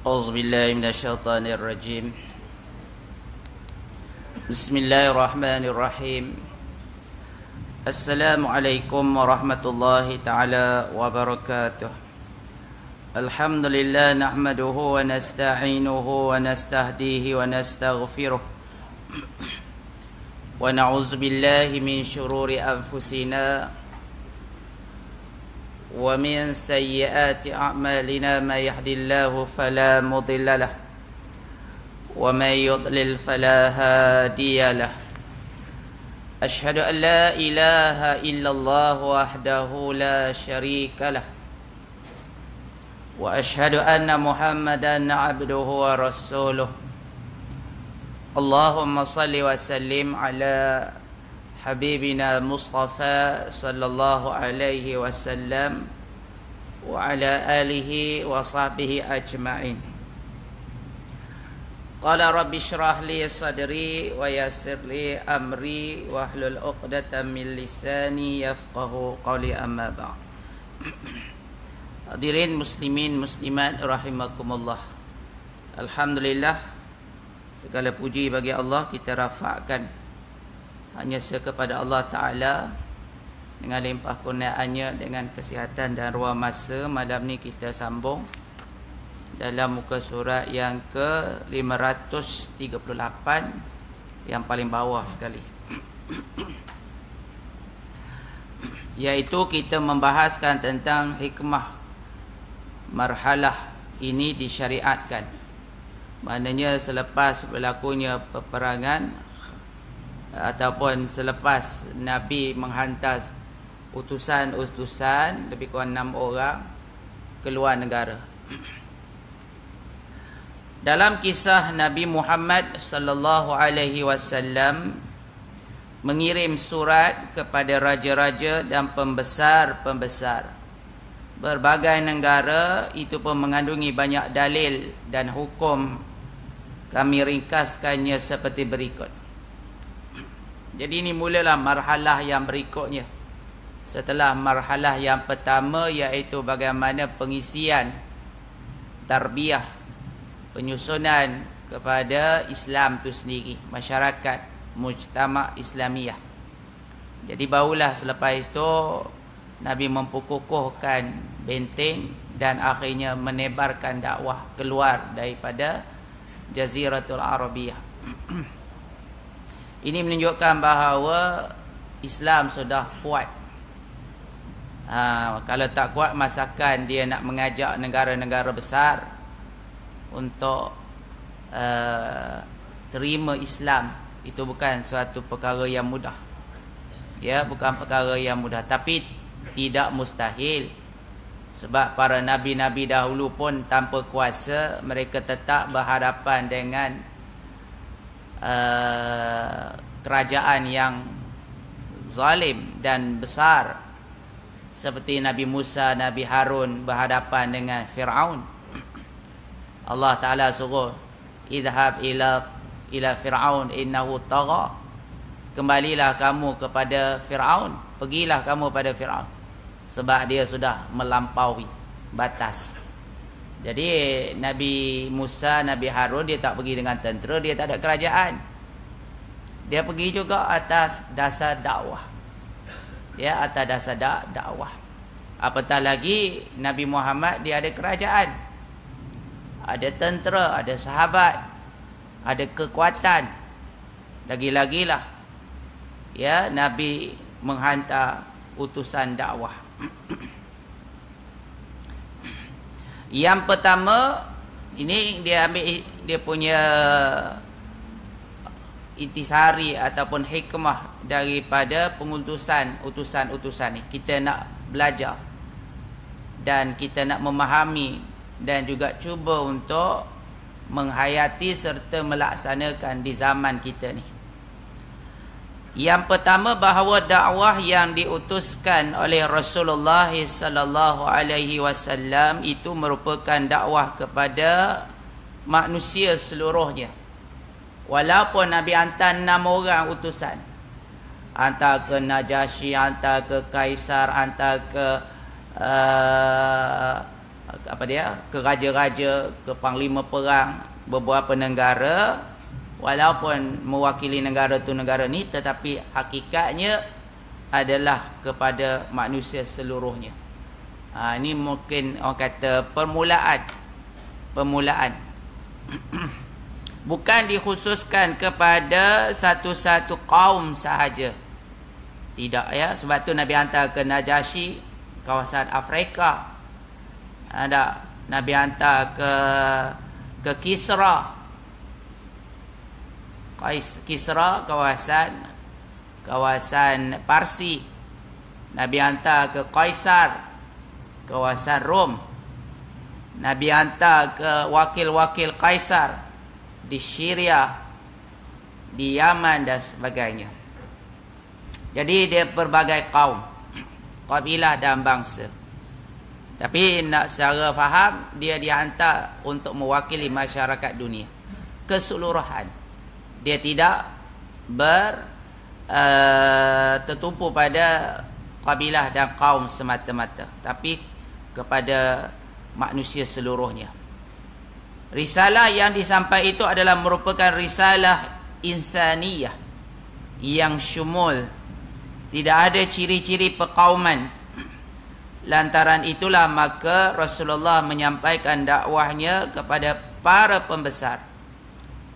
أعوذ بالله من الشيطان الرجيم. بسم الله الرحمن الرحيم. السلام عليكم ورحمة الله تعالى وبركاته. الحمد لله نحمده ونستعينه ونستهديه ونستغفره ونعوذ بالله من شرور أنفسنا ومن سيئات أعمالنا ما يهدي الله فلا مضل له ومن يضلل فلا هادي له. أشهد أن لا إله إلا الله وحده لا شريك له وأشهد أن محمدا عبده ورسوله. اللهم صل وسلم على حبيبنا مصطفى صلى الله عليه وسلم وعلى آله وصحبه أجمعين. قال رب اشرح لي صدري ويسر لي أمري واحلل عقدة من لساني يفقه قولي أما بعد. Hadirin muslimin muslimat rahimakumullah. Alhamdulillah, segala puji bagi Allah, kita rafakkan hanya kepada Allah Ta'ala dengan limpah kurniaannya, dengan kesihatan dan ruang masa. Malam ni kita sambung dalam muka surat yang ke-538, yang paling bawah sekali, iaitu kita membahaskan tentang hikmah marhalah ini disyariatkan. Maknanya selepas berlakunya peperangan ataupun selepas Nabi menghantar utusan-utusan lebih kurang 6 orang keluar negara. Dalam kisah Nabi Muhammad sallallahu alaihi wasallam mengirim surat kepada raja-raja dan pembesar-pembesar berbagai negara, itu pun mengandungi banyak dalil dan hukum. Kami ringkaskannya seperti berikut. Jadi ini mulalah marhalah yang berikutnya. Setelah marhalah yang pertama, iaitu bagaimana pengisian tarbiyah, penyusunan kepada Islam itu sendiri, masyarakat mujtama' Islamiyah. Jadi barulah selepas itu Nabi memperkukuhkan benteng dan akhirnya menebarkan dakwah keluar daripada Jaziratul Arabiyah. Ini menunjukkan bahawa Islam sudah kuat. Kalau tak kuat, masakan dia nak mengajak negara-negara besar untuk terima Islam. Itu bukan suatu perkara yang mudah. Ya, bukan perkara yang mudah, tapi tidak mustahil. Sebab para nabi-nabi dahulu pun tanpa kuasa, mereka tetap berhadapan dengan kerajaan yang zalim dan besar, seperti Nabi Musa, Nabi Harun berhadapan dengan Fir'aun. Allah Ta'ala suruh, idhab ila Fir'aun innahu tagha. Kembalilah kamu kepada Fir'aun, pergilah kamu pada Fir'aun, sebab dia sudah melampaui batas. Jadi Nabi Musa, Nabi Harun, dia tak pergi dengan tentera, dia tak ada kerajaan. Dia pergi juga atas dasar dakwah. Ya, atas dasar dakwah. Apatah lagi Nabi Muhammad, dia ada kerajaan, ada tentera, ada sahabat, ada kekuatan. Lagi-lagilah ya, Nabi menghantar utusan dakwah. Yang pertama, ini dia ambil dia punya intisari ataupun hikmah daripada pengutusan utusan-utusan ni. Kita nak belajar dan kita nak memahami dan juga cuba untuk menghayati serta melaksanakan di zaman kita ni. Yang pertama, bahawa dakwah yang diutuskan oleh Rasulullah sallallahu alaihi wasallam itu merupakan dakwah kepada manusia seluruhnya. Walaupun Nabi hantar 6 orang utusan, hantar ke Najasyi, hantar ke Kaisar, hantar ke apa dia, ke raja-raja, ke panglima perang beberapa negara, walaupun mewakili negara tu negara ni, tetapi hakikatnya adalah kepada manusia seluruhnya. Ini mungkin orang kata permulaan. Bukan dikhususkan kepada satu-satu kaum sahaja. Tidak, ya. Sebab tu Nabi hantar ke Najasyi, kawasan Afrika. Ada Nabi hantar ke Kisra. Kisra kawasan Parsi. Nabi hantar ke Kaisar, kawasan Rom. Nabi hantar ke wakil-wakil Kaisar di Syria, di Yaman dan sebagainya. Jadi dia berbagai kaum, kabilah dan bangsa. Tapi nak secara faham, dia dihantar untuk mewakili masyarakat dunia keseluruhan. Dia tidak tertumpu pada kabilah dan kaum semata-mata, tapi kepada manusia seluruhnya. Risalah yang disampaikan itu adalah merupakan risalah insaniyah yang syumul. Tidak ada ciri-ciri perkauman. Lantaran itulah maka Rasulullah menyampaikan dakwahnya kepada para pembesar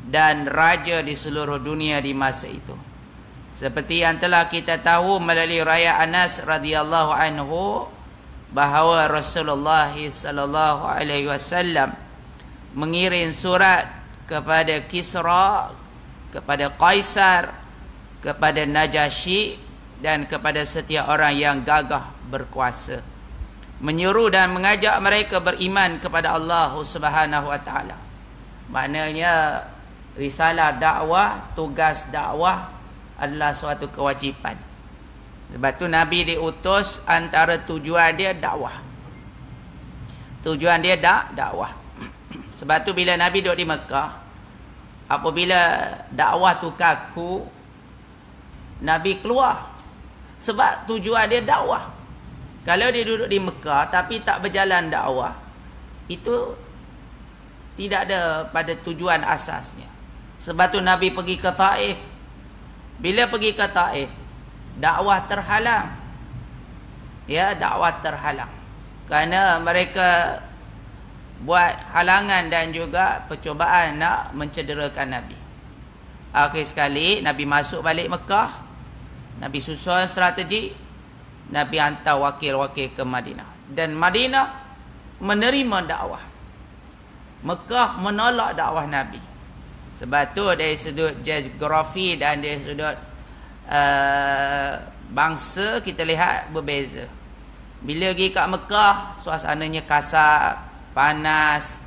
dan raja di seluruh dunia di masa itu. Seperti yang telah kita tahu melalui riwayat Anas radhiyallahu anhu bahawa Rasulullah sallallahu alaihi wasallam mengirim surat kepada Kisra, kepada Kaisar, kepada Najasyi dan kepada setiap orang yang gagah berkuasa, menyuruh dan mengajak mereka beriman kepada Allah Subhanahu wa taala. Maknanya risalah dakwah, tugas dakwah adalah suatu kewajipan. Sebab tu Nabi diutus, antara tujuan dia dakwah. Tujuan dia dakwah. Sebab tu bila Nabi duduk di Mekah, apabila dakwah tu kaku, Nabi keluar. Sebab tujuan dia dakwah. Kalau dia duduk di Mekah tapi tak berjalan dakwah, itu tidak ada pada tujuan asasnya. Sebab tu Nabi pergi ke Taif. Bila pergi ke Taif, dakwah terhalang. Ya, dakwah terhalang. Kerana mereka buat halangan dan juga percubaan nak mencederakan Nabi. Akhir sekali Nabi masuk balik Mekah. Nabi susun strategi. Nabi hantar wakil-wakil ke Madinah. Dan Madinah menerima dakwah. Mekah menolak dakwah Nabi. Sebab tu dari sudut geografi dan dari sudut bangsa kita lihat berbeza. Bila pergi kat Mekah, suasananya kasar, panas.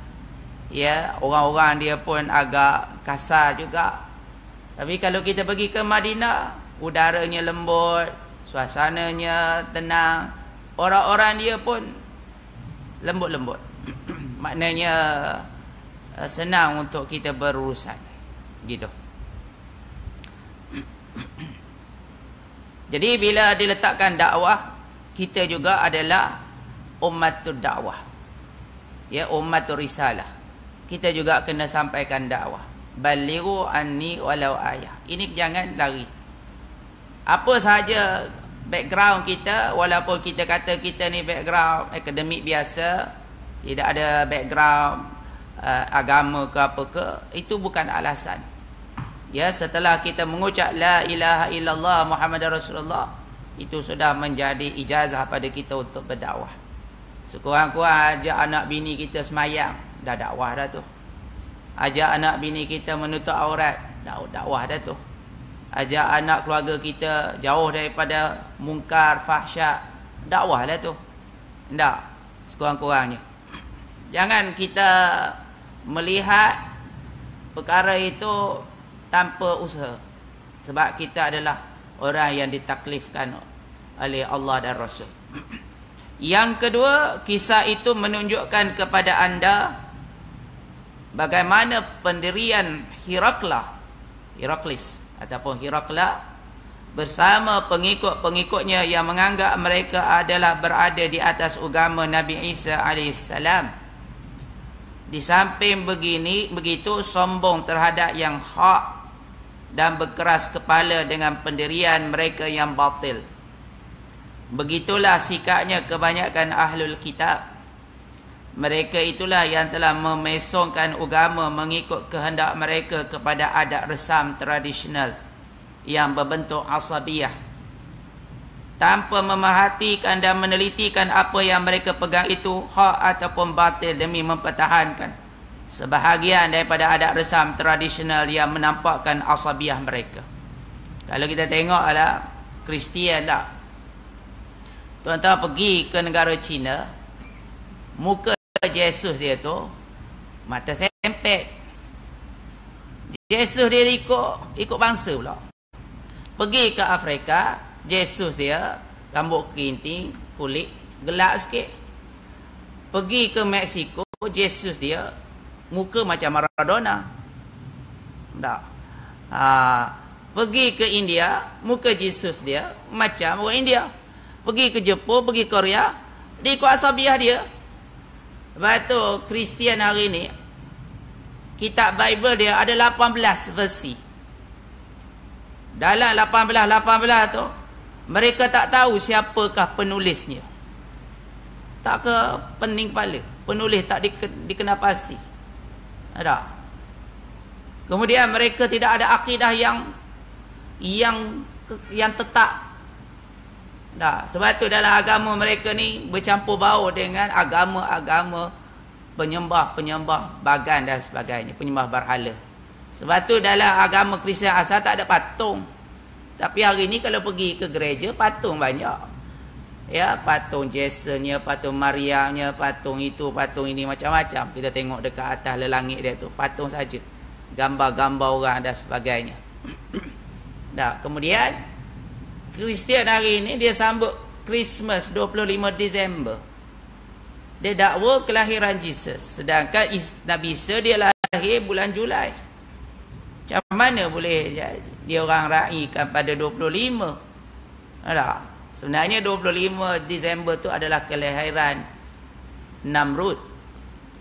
Ya, orang-orang dia pun agak kasar juga. Tapi kalau kita pergi ke Madinah, udaranya lembut, suasananya tenang, orang-orang dia pun lembut-lembut. Maknanya senang untuk kita berurusan. Gitu. Jadi bila diletakkan dakwah, kita juga adalah ummatul dakwah. Ya, ummatul risalah. Kita juga kena sampaikan dakwah. Balighu anni walau ayah. Ini jangan lari. Apa sahaja background kita, walaupun kita kata kita ni background akademik biasa, tidak ada background agama ke apa ke, itu bukan alasan. Ya, setelah kita mengucap la ilaha illallah Muhammadar Rasulullah, itu sudah menjadi ijazah pada kita untuk berdakwah. Sekurang-kurang ajak anak bini kita semayang, dah dakwah dah tu. Ajak anak bini kita menutup aurat, dah dakwah dah tu. Ajak anak keluarga kita jauh daripada mungkar, fahsyat, dakwah lah tu. Tak, sekurang-kurangnya. Jangan kita melihat perkara itu tanpa usaha. Sebab kita adalah orang yang ditaklifkan oleh Allah dan Rasul. Yang kedua, kisah itu menunjukkan kepada anda bagaimana pendirian Heraklis ataupun Herakla bersama pengikut-pengikutnya yang menganggap mereka adalah berada di atas agama Nabi Isa alaihissalam. Di samping begitu sombong terhadap yang hak dan berkeras kepala dengan pendirian mereka yang batil. Begitulah sikapnya kebanyakan ahlul kitab. Mereka itulah yang telah memesongkan agama mengikut kehendak mereka kepada adat resam tradisional yang berbentuk asabiyah, tanpa memerhatikan dan menelitikan apa yang mereka pegang itu hak ataupun batil demi mempertahankan sebahagian daripada adat resam tradisional yang menampakkan asabiyah mereka. Kalau kita tengoklah Kristian tak, tuan-tuan pergi ke negara China, muka Yesus dia tu mata sempit. Yesus dia ikut bangsa pula. Pergi ke Afrika, Yesus dia rambut kerinting, kulit gelap sikit. Pergi ke Mexico, Yesus dia muka macam Maradona. Tak. Pergi ke India, muka Yesus dia macam orang India. Pergi ke Jepun, pergi ke Korea, dia ikut asabiah dia. Lepas tu Kristian hari ni, kitab Bible dia ada 18 versi. Dalam 18 tu, mereka tak tahu siapakah penulisnya. Tak ke pening kepala. Penulis tak dikenapasi. Ada. Kemudian mereka tidak ada akidah yang tetap. Dah, sebab tu dalam agama mereka ni bercampur baur dengan agama-agama penyembah bagan dan sebagainya, penyembah berhala. Sebab tu dalam agama Kristian asal tak ada patung. Tapi hari ni kalau pergi ke gereja, patung banyak. Ya, patung Jasonnya, patung Mariamnya, patung itu, patung ini, macam-macam. Kita tengok dekat atas lelangit dia tu, patung saja. Gambar-gambar orang dan sebagainya. Dah, kemudian Kristian hari ini dia sambut Christmas 25 Disember. Dia dakwa kelahiran Jesus. Sedangkan Nabi Isa dia lahir bulan Julai. Macam mana boleh dia orang raikan pada 25? Ada. Sebenarnya 25 Disember tu adalah kelahiran Namrud.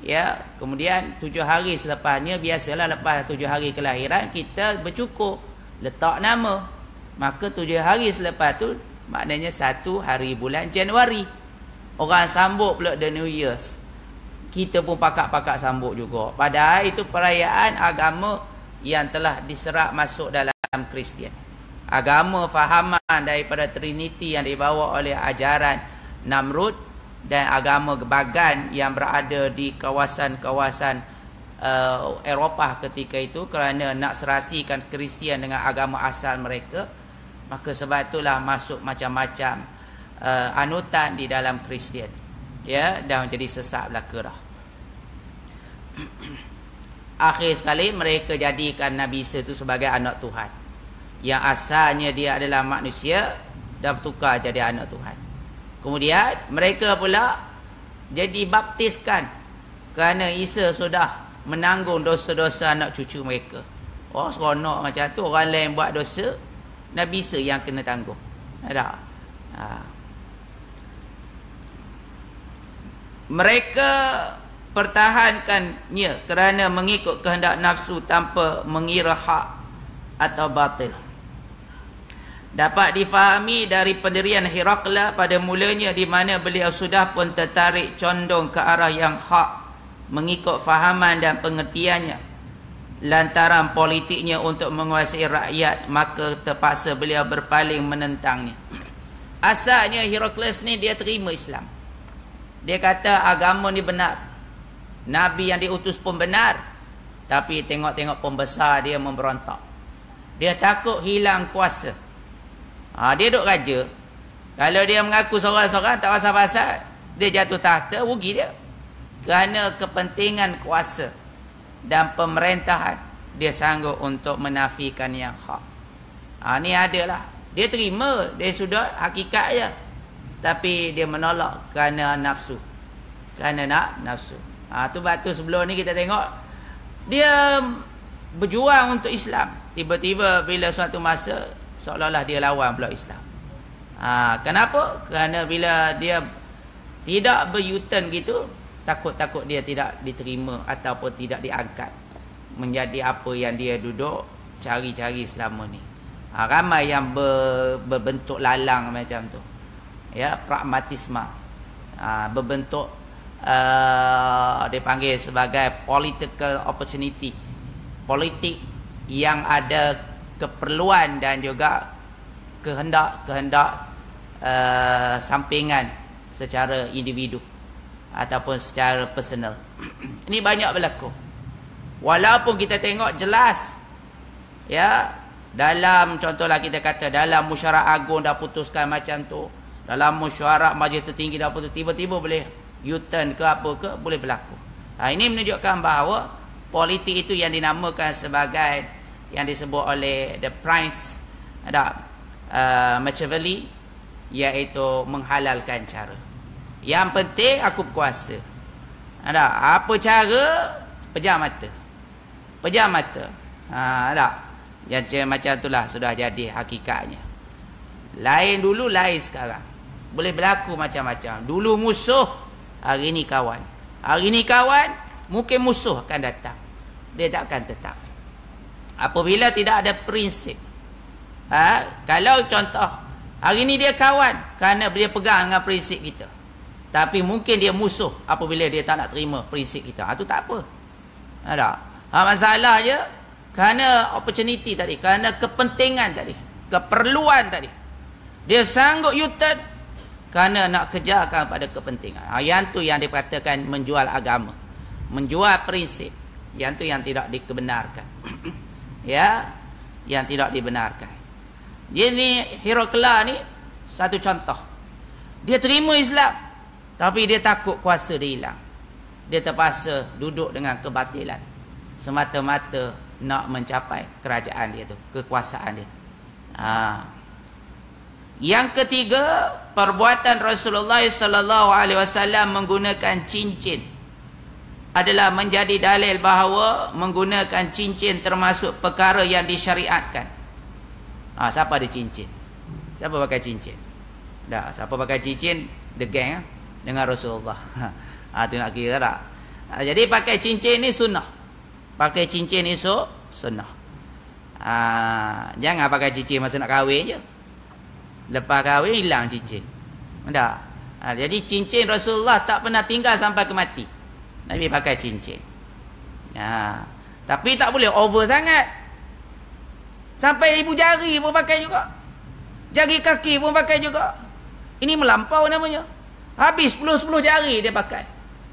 Ya, kemudian 7 hari selepasnya, biasalah lepas 7 hari kelahiran kita bercukur, letak nama. Maka 7 hari selepas tu maknanya 1 hari bulan Januari. Orang sambut pula the New Year's. Kita pun pakak-pakak sambut juga. Padahal itu perayaan agama yang telah diserap masuk dalam Kristian. Agama fahaman daripada Trinity yang dibawa oleh ajaran Namrud dan agama bagan yang berada di kawasan-kawasan Eropah ketika itu kerana nak serasikan Kristian dengan agama asal mereka. Maka sebab itulah masuk macam-macam anutan di dalam Kristian. Ya, dah menjadi sesak belaka dah. Akhir sekali mereka jadikan Nabi Isa itu sebagai anak Tuhan. Yang asalnya dia adalah manusia dan bertukar jadi anak Tuhan. Kemudian mereka pula jadi baptiskan kerana Isa sudah menanggung dosa-dosa anak cucu mereka. Oh, seronok macam tu. Orang lain buat dosa, Nabi Isa yang kena tanggung. Ada. Mereka pertahankannya kerana mengikut kehendak nafsu tanpa mengira hak atau batil. Dapat difahami dari pendirian Herakla pada mulanya, di mana beliau sudah pun tertarik condong ke arah yang hak mengikut fahaman dan pengertiannya. Lantaran politiknya untuk menguasai rakyat, maka terpaksa beliau berpaling menentangnya. Asalnya Herakles ni dia terima Islam. Dia kata agama ni benar, Nabi yang diutus pun benar. Tapi tengok-tengok pembesar dia memberontak. Dia takut hilang kuasa. Dia duk raja. Kalau dia mengaku seorang-seorang tak pasal-pasal, dia jatuh tahta, rugi dia. Kerana kepentingan kuasa dan pemerintahan, dia sanggup untuk menafikan yang hak. Ni adalah. Dia terima, dia sudah hakikat je. Tapi dia menolak kerana nafsu. Kerana nafsu. Tu batu sebelum ni kita tengok dia berjuang untuk Islam. Tiba-tiba bila suatu masa seolah-olah dia lawan pula Islam. Kenapa? Kerana bila dia tidak ber-U-turn gitu, takut-takut dia tidak diterima ataupun tidak diangkat menjadi apa yang dia duduk cari-cari selama ni. Ramai yang berbentuk lalang macam tu. Ya, pragmatisme. Berbentuk dipanggil sebagai political opportunity. Politik yang ada keperluan dan juga kehendak sampingan secara individu ataupun secara personal. Ini banyak berlaku. Walaupun kita tengok jelas, ya, dalam contohlah kita kata dalam mesyuarat agung dah putuskan macam tu, dalam mesyuarat majlis tertinggi dah putus, tiba-tiba boleh U-turn ke apa ke, boleh berlaku. Ini menunjukkan bahawa politik itu yang dinamakan sebagai yang disebut oleh the Prince Machiavelli, iaitu menghalalkan cara. Yang penting aku berkuasa. Apa cara? Pejam mata. Pejam mata. Yang macam itulah sudah jadi hakikatnya. Lain dulu, lain sekarang. Boleh berlaku macam-macam. Dulu musuh, hari ni kawan. Hari ni kawan, mungkin musuh akan datang. Dia tak akan tetap. Apabila tidak ada prinsip. Kalau contoh, hari ni dia kawan kerana dia pegang dengan prinsip kita. Tapi mungkin dia musuh apabila dia tak nak terima prinsip kita. Itu tak apa. Masalah je kerana opportunity tadi, kerana kepentingan tadi, keperluan tadi. Dia sanggup U-turn kerana nak kejarkan pada kepentingan. Yang tu yang dikatakan menjual agama, menjual prinsip. Yang tu yang tidak dikebenarkan. Ya, yang tidak dibenarkan. Jadi Herakla ni satu contoh. Dia terima Islam, tapi dia takut kuasa dia hilang. Dia terpaksa duduk dengan kebatilan semata-mata nak mencapai kerajaan dia tu, kekuasaan dia. Yang ketiga, perbuatan Rasulullah sallallahu alaihi wasallam menggunakan cincin adalah menjadi dalil bahawa menggunakan cincin termasuk perkara yang disyariatkan. Siapa ada cincin? Siapa pakai cincin? Siapa pakai cincin? The gang dengan Rasulullah. Tu nak kira tak? Jadi pakai cincin ni sunnah. Pakai cincin ni sunnah. Jangan pakai cincin masa nak kahwin je. Lepas kahwin hilang cincin. Tak? Jadi cincin Rasulullah tak pernah tinggal sampai ke mati. Nabi pakai cincin. Tapi tak boleh over sangat. Sampai ibu jari pun pakai juga. Jari kaki pun pakai juga. Ini melampau namanya. Habis 10 jari dia pakai.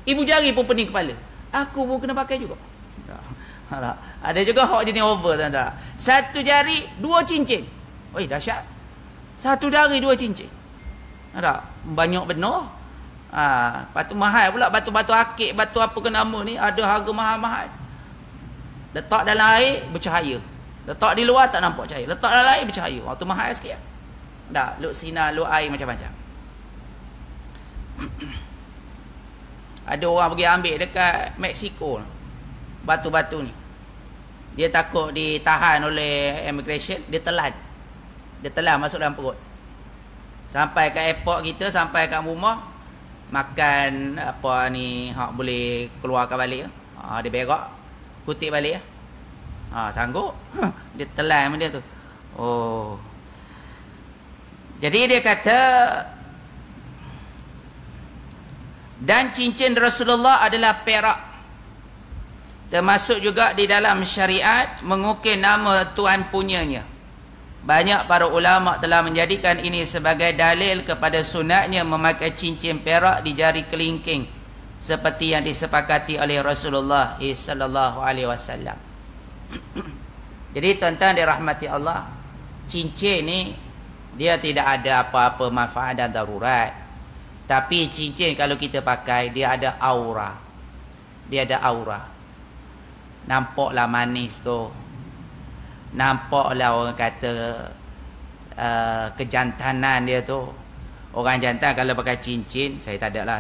Ibu jari pun pening kepala. Aku pun kena pakai juga. Ada juga hak jenis over, tak? Satu jari, 2 cincin. Oi, dahsyat. Satu jari, 2 cincin. Tak? Banyak benar. Batu mahal pula, batu-batu akik, batu apa ke nama ni, ada harga mahal-mahal. Letak dalam air, bercahaya. Letak di luar, tak nampak cahaya. Letak dalam air, bercahaya. Waktu mahal sikit. Tak? Luk sinar, luk air, macam-macam. Ada orang pergi ambil dekat Mexico, batu-batu ni. Dia takut ditahan oleh immigration, dia telan masuk dalam perut. Sampai kat airport kita, sampai kat rumah, makan apa ni, boleh keluarkan balik. Dia berak, kutip balik. Sanggup. Dia telan benda tu. Jadi dia kata, dan cincin Rasulullah adalah perak. Termasuk juga di dalam syariat mengukir nama Tuhan punyanya. Banyak para ulama telah menjadikan ini sebagai dalil kepada sunatnya memakai cincin perak di jari kelingking, seperti yang disepakati oleh Rasulullah sallallahu alaihi wasallam. Jadi tuan-tuan dirahmati Allah, cincin ni dia tidak ada apa-apa manfaat dan darurat. Tapi cincin kalau kita pakai, dia ada aura. Dia ada aura. Nampaklah manis tu. Nampaklah orang kata kejantanan dia tu. Orang jantan kalau pakai cincin, saya tak ada lah.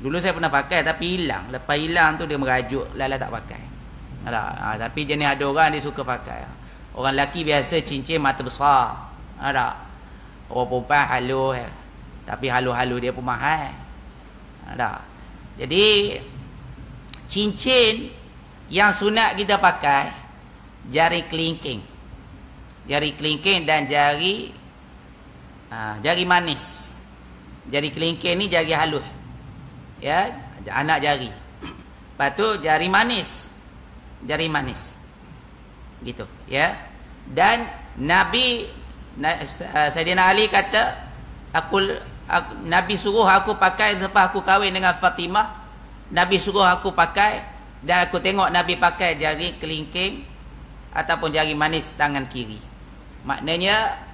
Dulu saya pernah pakai tapi hilang. Lepas hilang tu dia merajuk, lala tak pakai. Tapi jenis ada orang dia suka pakai. Orang lelaki biasa cincin mata besar. Ada. Orang perempuan halus. Tapi halus-halus dia pun mahal. Ada. Jadi cincin yang sunat kita pakai jari kelingking. Jari kelingking dan jari manis. Jari kelingking ni jari halus. Ya, anak jari. Lepas tu jari manis. Jari manis. Gitu, ya. Dan Nabi Sayyidina Ali kata, Nabi suruh aku pakai selepas aku kahwin dengan Fatimah. Nabi suruh aku pakai dan aku tengok Nabi pakai jari kelingking ataupun jari manis tangan kiri. Maknanya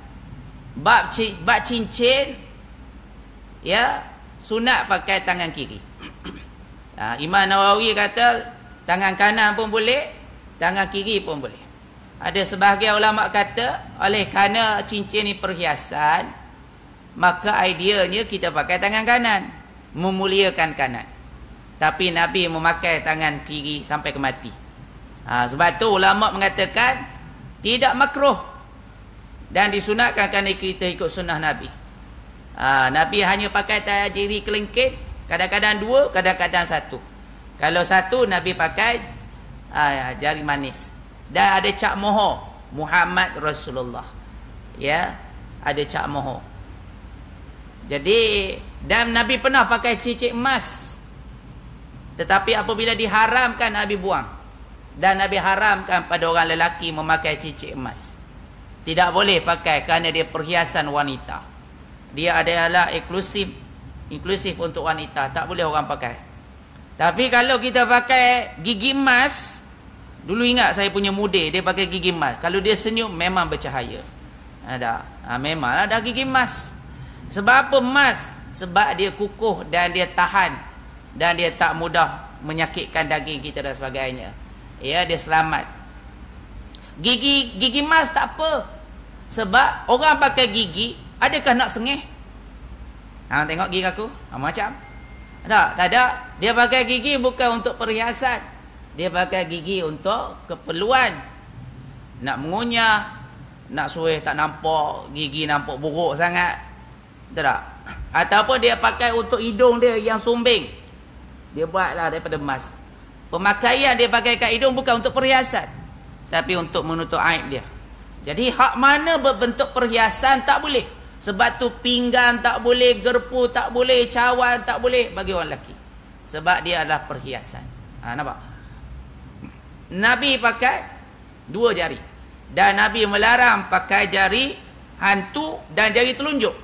bab cincin, ya, sunat pakai tangan kiri. Imam Nawawi kata tangan kanan pun boleh, tangan kiri pun boleh. Ada sebahagian ulama kata oleh kerana cincin ni perhiasan, maka ideanya kita pakai tangan kanan, memuliakan kanan. Tapi Nabi memakai tangan kiri sampai ke mati. Sebab tu ulama mengatakan tidak makruh dan disunatkan kerana kita ikut sunnah Nabi. Nabi hanya pakai jari kelingking, kadang-kadang dua, kadang-kadang satu. Kalau satu, Nabi pakai jari manis. Dan ada cap mohor, Muhammad Rasulullah. Ya, ada cap mohor. Jadi, dan Nabi pernah pakai cincin emas. Tetapi apabila diharamkan, Nabi buang. Dan Nabi haramkan pada orang lelaki memakai cincin emas. Tidak boleh pakai kerana dia perhiasan wanita. Dia adalah inklusif untuk wanita. Tak boleh orang pakai. Tapi kalau kita pakai gigi emas, dulu ingat saya punya mudir, dia pakai gigi emas. Kalau dia senyum, memang bercahaya. Memang ada gigi emas. Sebab apa emas? Sebab dia kukuh dan dia tahan. Dan dia tak mudah menyakitkan daging kita dan sebagainya. Ya, dia selamat. Gigi emas tak apa. Sebab orang pakai gigi, adakah nak sengih? Tengok gigi aku. Macam. Tak ada. Dia pakai gigi bukan untuk perhiasan. Dia pakai gigi untuk keperluan. Nak mengunyah, nak suih tak nampak, gigi nampak buruk sangat. Tak? Ataupun dia pakai untuk hidung dia yang sumbing. Dia buatlah daripada emas. Pemakaian dia pakai kat hidung bukan untuk perhiasan, tapi untuk menutup aib dia. Jadi hak mana berbentuk perhiasan tak boleh. Sebab tu pinggan tak boleh, gerpu tak boleh, cawan tak boleh bagi orang lelaki. Sebab dia adalah perhiasan. Nampak? Nabi pakai dua jari. Dan Nabi melarang pakai jari hantu dan jari telunjuk.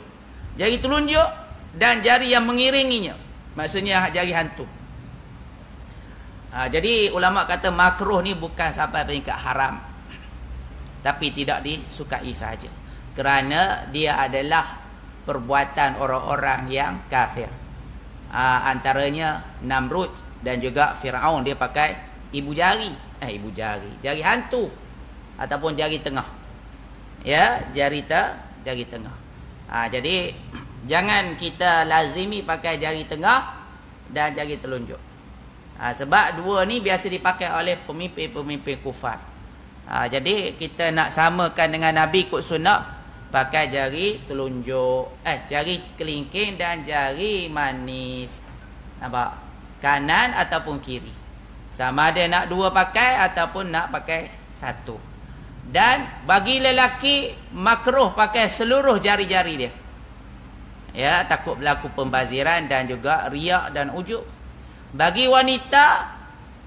Jari telunjuk dan jari yang mengiringinya. Maksudnya jari hantu. Jadi ulama kata makruh ni bukan sampai peringkat haram. Tapi tidak disukai sahaja. Kerana dia adalah perbuatan orang-orang yang kafir. Antaranya Namrud dan juga Fir'aun, dia pakai ibu jari. Jari hantu ataupun jari tengah. Ya, jari tengah. Jadi jangan kita lazimi pakai jari tengah dan jari telunjuk. Sebab dua ni biasa dipakai oleh pemimpin-pemimpin kufar. Jadi kita nak samakan dengan Nabi ikut sunnah, pakai jari telunjuk, jari kelingking dan jari manis. Nampak? Kanan ataupun kiri. Sama ada nak dua pakai ataupun nak pakai satu. Dan bagi lelaki makruh pakai seluruh jari-jari dia. Ya, takut berlaku pembaziran dan juga riak dan ujub. Bagi wanita,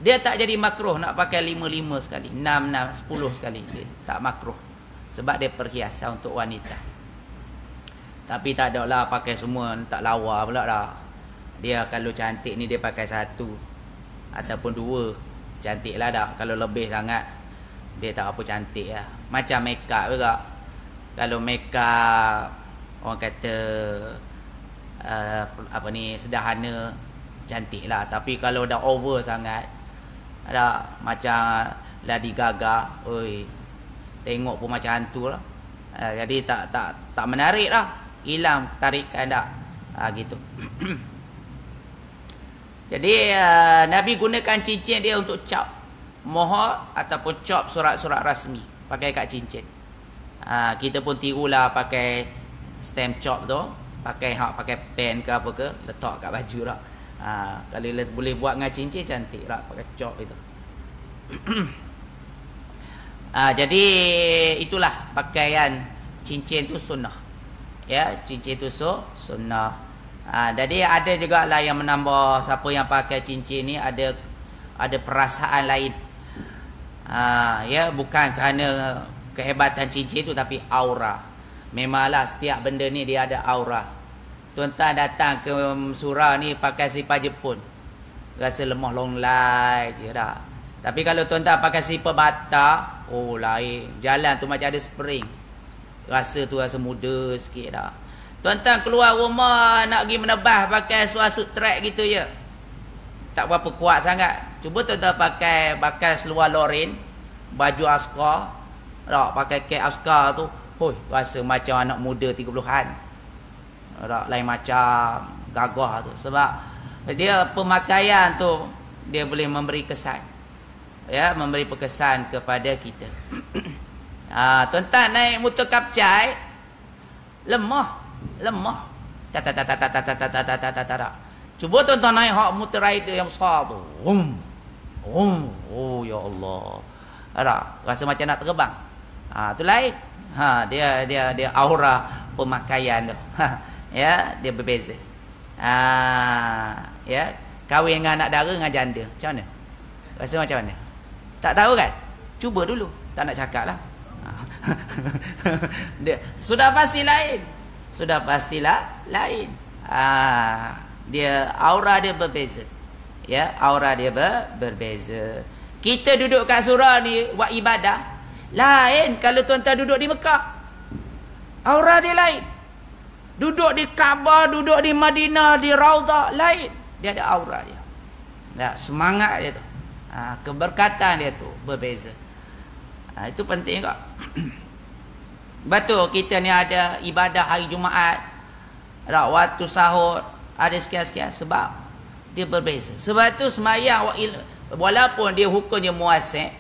dia tak jadi makruh nak pakai 5 sekali, 6 10 sekali. Dia tak makruh. Sebab dia perhiasan untuk wanita. Tapi tak ada lah pakai semua, tak lawa pula dah. Dia kalau cantik ni dia pakai satu ataupun dua. Cantik lah dah. Kalau lebih sangat, dia tak apa cantik lah. Macam make up juga. Kalau make up orang kata sederhana, cantik lah. Tapi kalau dah over sangat, ada macam Lady Gaga, tengok pun macam hantu lah. Jadi tak menarik lah. Hilang tarikan dah. Gitu. Jadi Nabi gunakan cincin dia untuk cap mohor ataupun cap surat-surat rasmi. pakai kat cincin. Kita pun tirulah pakai stamp chop tu, pakai pen ke apa ke, letak kat baju dah. Kalau boleh buat dengan cincin cantik dah pakai chop itu. Jadi itulah pakaian cincin tu sunnah. Ya, cincin tu sunnah. Jadi ada juga lah yang menambah, siapa yang pakai cincin ni ada perasaan lain. Ya, bukan kerana kehebatan cincin tu, tapi aura. Memanglah setiap benda ni dia ada aura. Tuan-tuan datang ke surau ni pakai selipar Jepun, rasa lemah longlai je dah. Tapi kalau tuan-tuan pakai selipar bata, oh lain. Jalan tu macam ada spring. Rasa muda sikit dah. Tuan-tuan keluar rumah nak pergi menebah pakai suasut track gitu je, tak berapa kuat sangat. Cuba tuan-tuan pakai seluar lorin, baju askar, tak pakai kek askar tu, hoi, rasa macam anak muda 30-an. Tak, lain macam gagah tu. Sebab dia pemakaian tu dia boleh memberi kesan. Ya, memberi kesan kepada kita. Tuan-tuan naik motor kapcai lemah. Tak. Cuba tuan-tuan naik hak motor rider yang besar tu. Oh ya Allah. Tak, rasa macam nak terbang. Tu lain. Dia aura pemakaian tu. Ya, dia berbeza. Ya, kahwin dengan anak dara dengan janda, macam mana? Rasa macam mana? Tak tahu kan? Cuba dulu. Tak nak cakap lah. Dia sudah pasti lain. Dia aura dia berbeza. Ya, aura dia berbeza. Kita duduk kat surau ni buat ibadah, lain kalau tuan-tuan duduk di Mekah. Aura dia lain. Duduk di Kaabah, duduk di Madinah, di Raudhah, lain. Dia ada aura dia. Ya, semangat dia tu. Keberkatan dia tu berbeza. Itu penting kok. Betul, kita ni ada ibadah hari Jumaat, waktu sahur, ada sekian-sekian. Sebab dia berbeza. Sebab tu semayang, walaupun dia hukumnya muasik,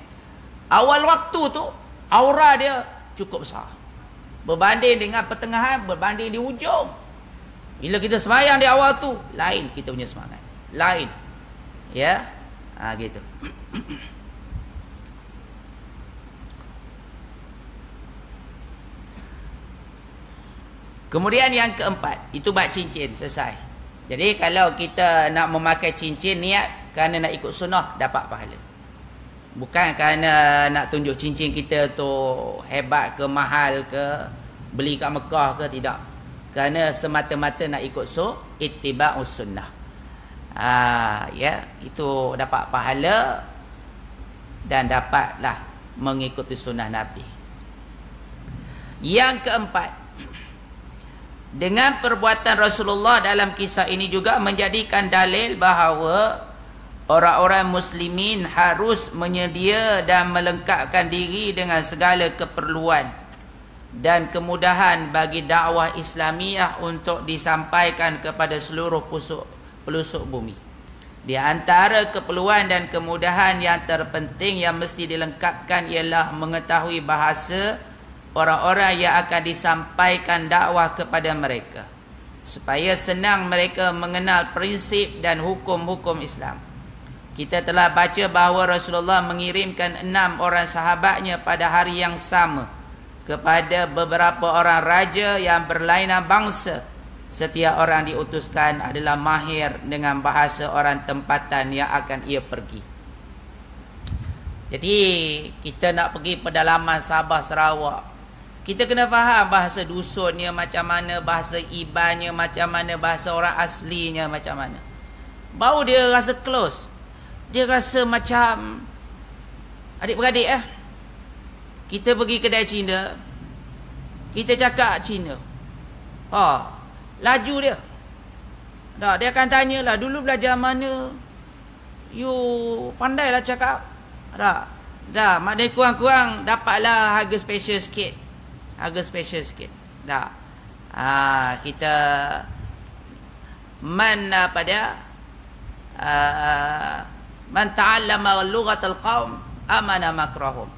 awal waktu tu aura dia cukup besar, berbanding dengan pertengahan, berbanding di hujung. Bila kita semayang di awal tu, lain kita punya semangat, lain. Ya, gitu. Kemudian yang keempat, itu bab cincin, selesai. Jadi kalau kita nak memakai cincin, niat kerana nak ikut sunnah, dapat pahala. Bukan kerana nak tunjuk cincin kita tu hebat ke, mahal ke, beli kat Mekah ke, tidak. Kerana semata-mata nak ikut ittiba'us sunnah. Ya, itu dapat pahala dan dapatlah mengikuti sunnah Nabi. Yang keempat, dengan perbuatan Rasulullah dalam kisah ini juga menjadikan dalil bahawa orang-orang muslimin harus menyedia dan melengkapkan diri dengan segala keperluan dan kemudahan bagi dakwah Islamiah untuk disampaikan kepada seluruh pelosok bumi. Di antara keperluan dan kemudahan yang terpenting yang mesti dilengkapkan ialah mengetahui bahasa orang-orang yang akan disampaikan dakwah kepada mereka, supaya senang mereka mengenal prinsip dan hukum-hukum Islam. Kita telah baca bahawa Rasulullah mengirimkan 6 orang sahabatnya pada hari yang sama kepada beberapa orang raja yang berlainan bangsa. Setiap orang diutuskan adalah mahir dengan bahasa orang tempatan yang akan ia pergi. Jadi kita nak pergi pedalaman Sabah Sarawak, kita kena faham bahasa dusunnya macam mana, bahasa ibannya macam mana, bahasa orang aslinya macam mana. Baru dia rasa close. Dia rasa macam adik-beradik . Kita pergi kedai Cina, kita cakap Cina, laju dia. Dia akan tanyalah, dulu belajar mana, you pandailah cakap. Maknanya kurang-kurang dapatlah harga special sikit. Kita man ta'allama lughatal qaum amana makrahum.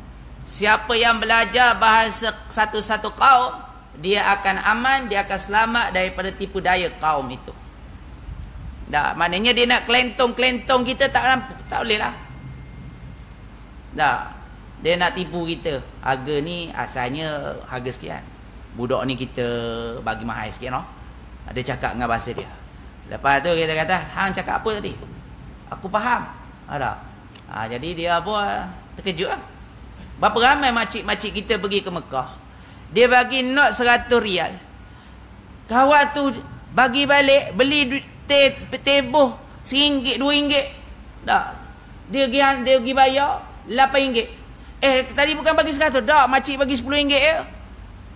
Siapa yang belajar bahasa satu-satu kaum, dia akan aman, dia akan selamat daripada tipu daya kaum itu. Tak, maknanya dia nak kelentong-kelentong kita tak boleh lah. Tak, dia nak tipu kita. Harga ni asalnya harga sekian. Budak ni kita bagi mahal sikit, no? Dia cakap dengan bahasa dia. Lepas tu kita kata, hang cakap apa tadi? Aku faham. Ada. Jadi dia apa? Terkejut lah. Berapa ramai makcik-makcik kita pergi ke Mekah, dia bagi not 100 rial. Kawan tu bagi balik, beli teboh RM1, RM2. Tak. Dia pergi bayar RM8. Tadi bukan bagi 100. Tak, makcik bagi RM10 je.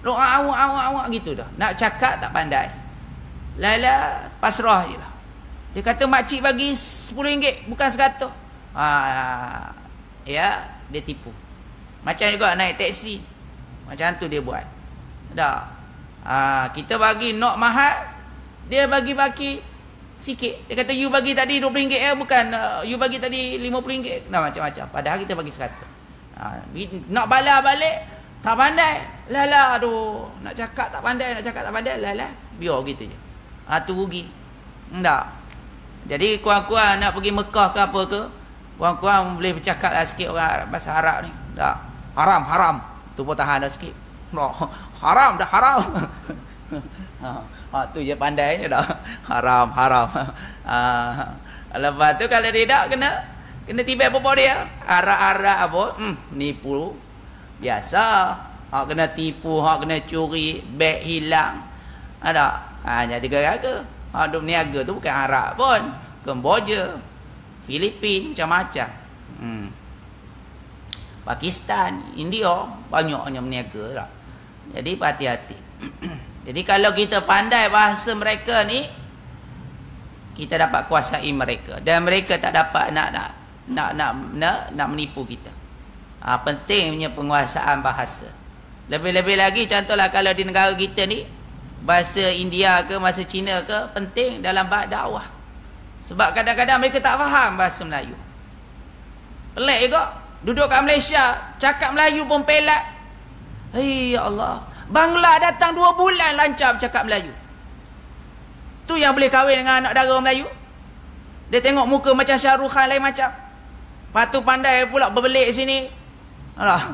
Awak gitu dah. Nak cakap tak pandai. Lala pasrah je lah. Dia kata makcik bagi RM10, bukan 100. Ya, dia tipu. Macam juga naik teksi. Macam tu dia buat. Tak. Kita bagi nok mahal, dia bagi sikit. Dia kata you bagi tadi RM20 bukan you bagi tadi RM50. Nah, macam-macam. Padahal kita bagi 100. Nak balas balik tak pandai. Lala, aduh, nak cakap tak pandai, lala. Biar gitu je. Tu rugi. Tak. Jadi kurang-kurang nak pergi Mekah ke apa ke, kurang-kurang boleh bercakap lah sikit orang bahasa Arab ni. Tak. Haram. Tu pun tahan dah sikit. Haram dah haram. Tu je pandai je dah. Haram. Lepas tu kalau tidak kena tiba apa dia. Arak-arak apa? Nipu. Biasa. Hak kena tipu, hak kena curi, beg hilang. Ada. Jadi gara-gara. Hak duk niaga tu bukan Arab pun. Kemboja, Filipin, macam-macam. Pakistan, India, banyaknya berniaga tak? Jadi hati-hati. Jadi kalau kita pandai bahasa mereka ni, kita dapat kuasai mereka, dan mereka tak dapat nak menipu kita. Pentingnya penguasaan bahasa. Lebih-lebih lagi contohlah kalau di negara kita ni, bahasa India ke bahasa Cina ke, penting dalam bab dakwah. Sebab kadang-kadang mereka tak faham bahasa Melayu. Pelik juga. Duduk kat Malaysia, cakap Melayu pun pelat. Ya Allah. Bangla datang 2 bulan lancar bercakap Melayu. Tu yang boleh kahwin dengan anak dara Melayu. Dia tengok muka macam Syahrul Khan lain macam. Lepas tu pandai pula berbelik sini. Alah.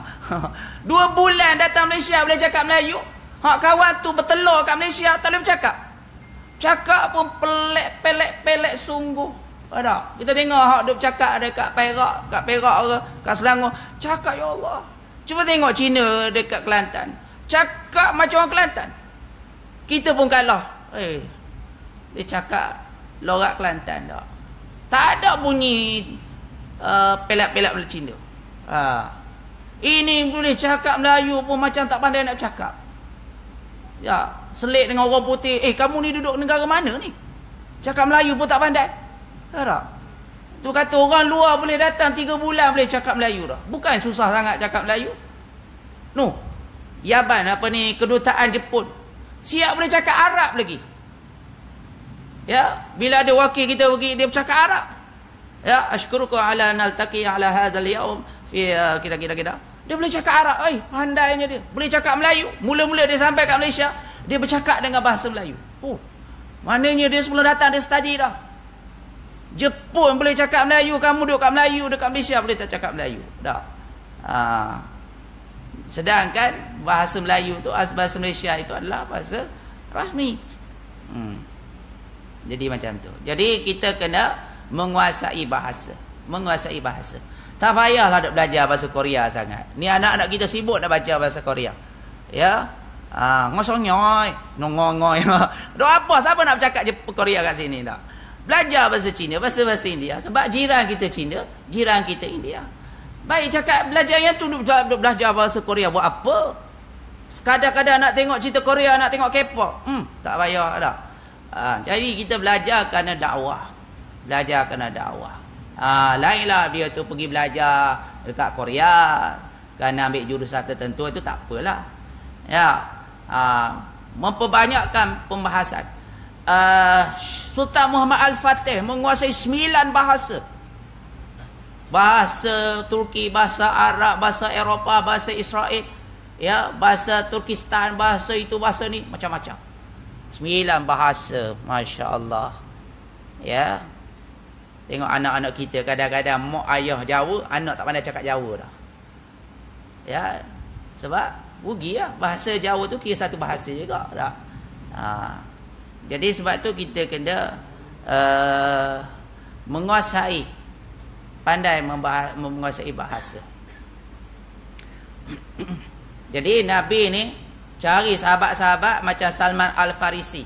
2 bulan datang Malaysia boleh cakap Melayu. Hak kawan tu bertelur kat Malaysia tak boleh bercakap. Cakap pun pelik sungguh. Ada. Kita tengok hak duk cakap dekat Perak ke kat Selangor, cakap ya Allah. Cuba tengok Cina dekat Kelantan. Cakap macam orang Kelantan. Kita pun kalah. Dia cakap lorak Kelantan tak. Tak ada bunyi pelak-pelak Melayu Cina. Ini boleh cakap Melayu pun macam tak pandai nak bercakap. Ya, selit dengan orang putih. Kamu ni duduk negara mana ni? Cakap Melayu pun tak pandai. Tak. Tu kata orang luar boleh datang 3 bulan boleh cakap Melayu dah. Bukan susah sangat cakap Melayu. No. Yaban apa ni, kedutaan Jepun. Siap boleh cakap Arab lagi. Ya, bila ada wakil kita pergi dia bercakap Arab. Ya, asykuruka ala naltaqi ala hadzal yaum fi kita. Dia boleh cakap Arab. Pandainya dia. Boleh cakap Melayu. Mula-mula dia sampai kat Malaysia, dia bercakap dengan bahasa Melayu. Maknanya dia sebelum datang dia study dah. Jepun boleh cakap Melayu, kamu duduk kat Melayu, dekat Malaysia boleh tak cakap Melayu. Dah. Sedangkan bahasa Melayu tu, bahasa Malaysia itu adalah bahasa rasmi. Jadi macam tu. Jadi kita kena menguasai bahasa. Tak payahlah nak belajar bahasa Korea sangat. Ni anak-anak kita sibuk nak baca bahasa Korea. Ya. Ngosonyoy, nongongoi. Doa apa siapa nak bercakap Korea kat sini dah. Belajar bahasa Cina, bahasa India. Sebab jiran kita Cina, jiran kita India. Baik cakap belajar yang tu, belajar bahasa Korea buat apa? Kadang-kadang nak tengok cerita Korea, nak tengok K-pop. Tak payah dah. Jadi kita belajar kerana dakwah. Lainlah dia tu pergi belajar dekat Korea kerana ambil jurusan tertentu, itu tak apalah. Ya. Memperbanyakkan pembahasan. Sultan Muhammad Al-Fatih menguasai 9 bahasa. bahasa Turki, bahasa Arab, bahasa Eropah, bahasa Israel, ya, bahasa Turkistan, bahasa itu, bahasa ni, macam-macam. 9 bahasa, masya-Allah. Ya. Tengok anak-anak kita kadang-kadang mak ayah Jawa, anak tak pandai cakap Jawa dah. Ya. Sebab rugi lah. Bahasa Jawa tu kira satu bahasa juga dah. Jadi sebab tu kita kena menguasai, pandai menguasai bahasa. Jadi Nabi ni cari sahabat-sahabat macam Salman Al-Farisi.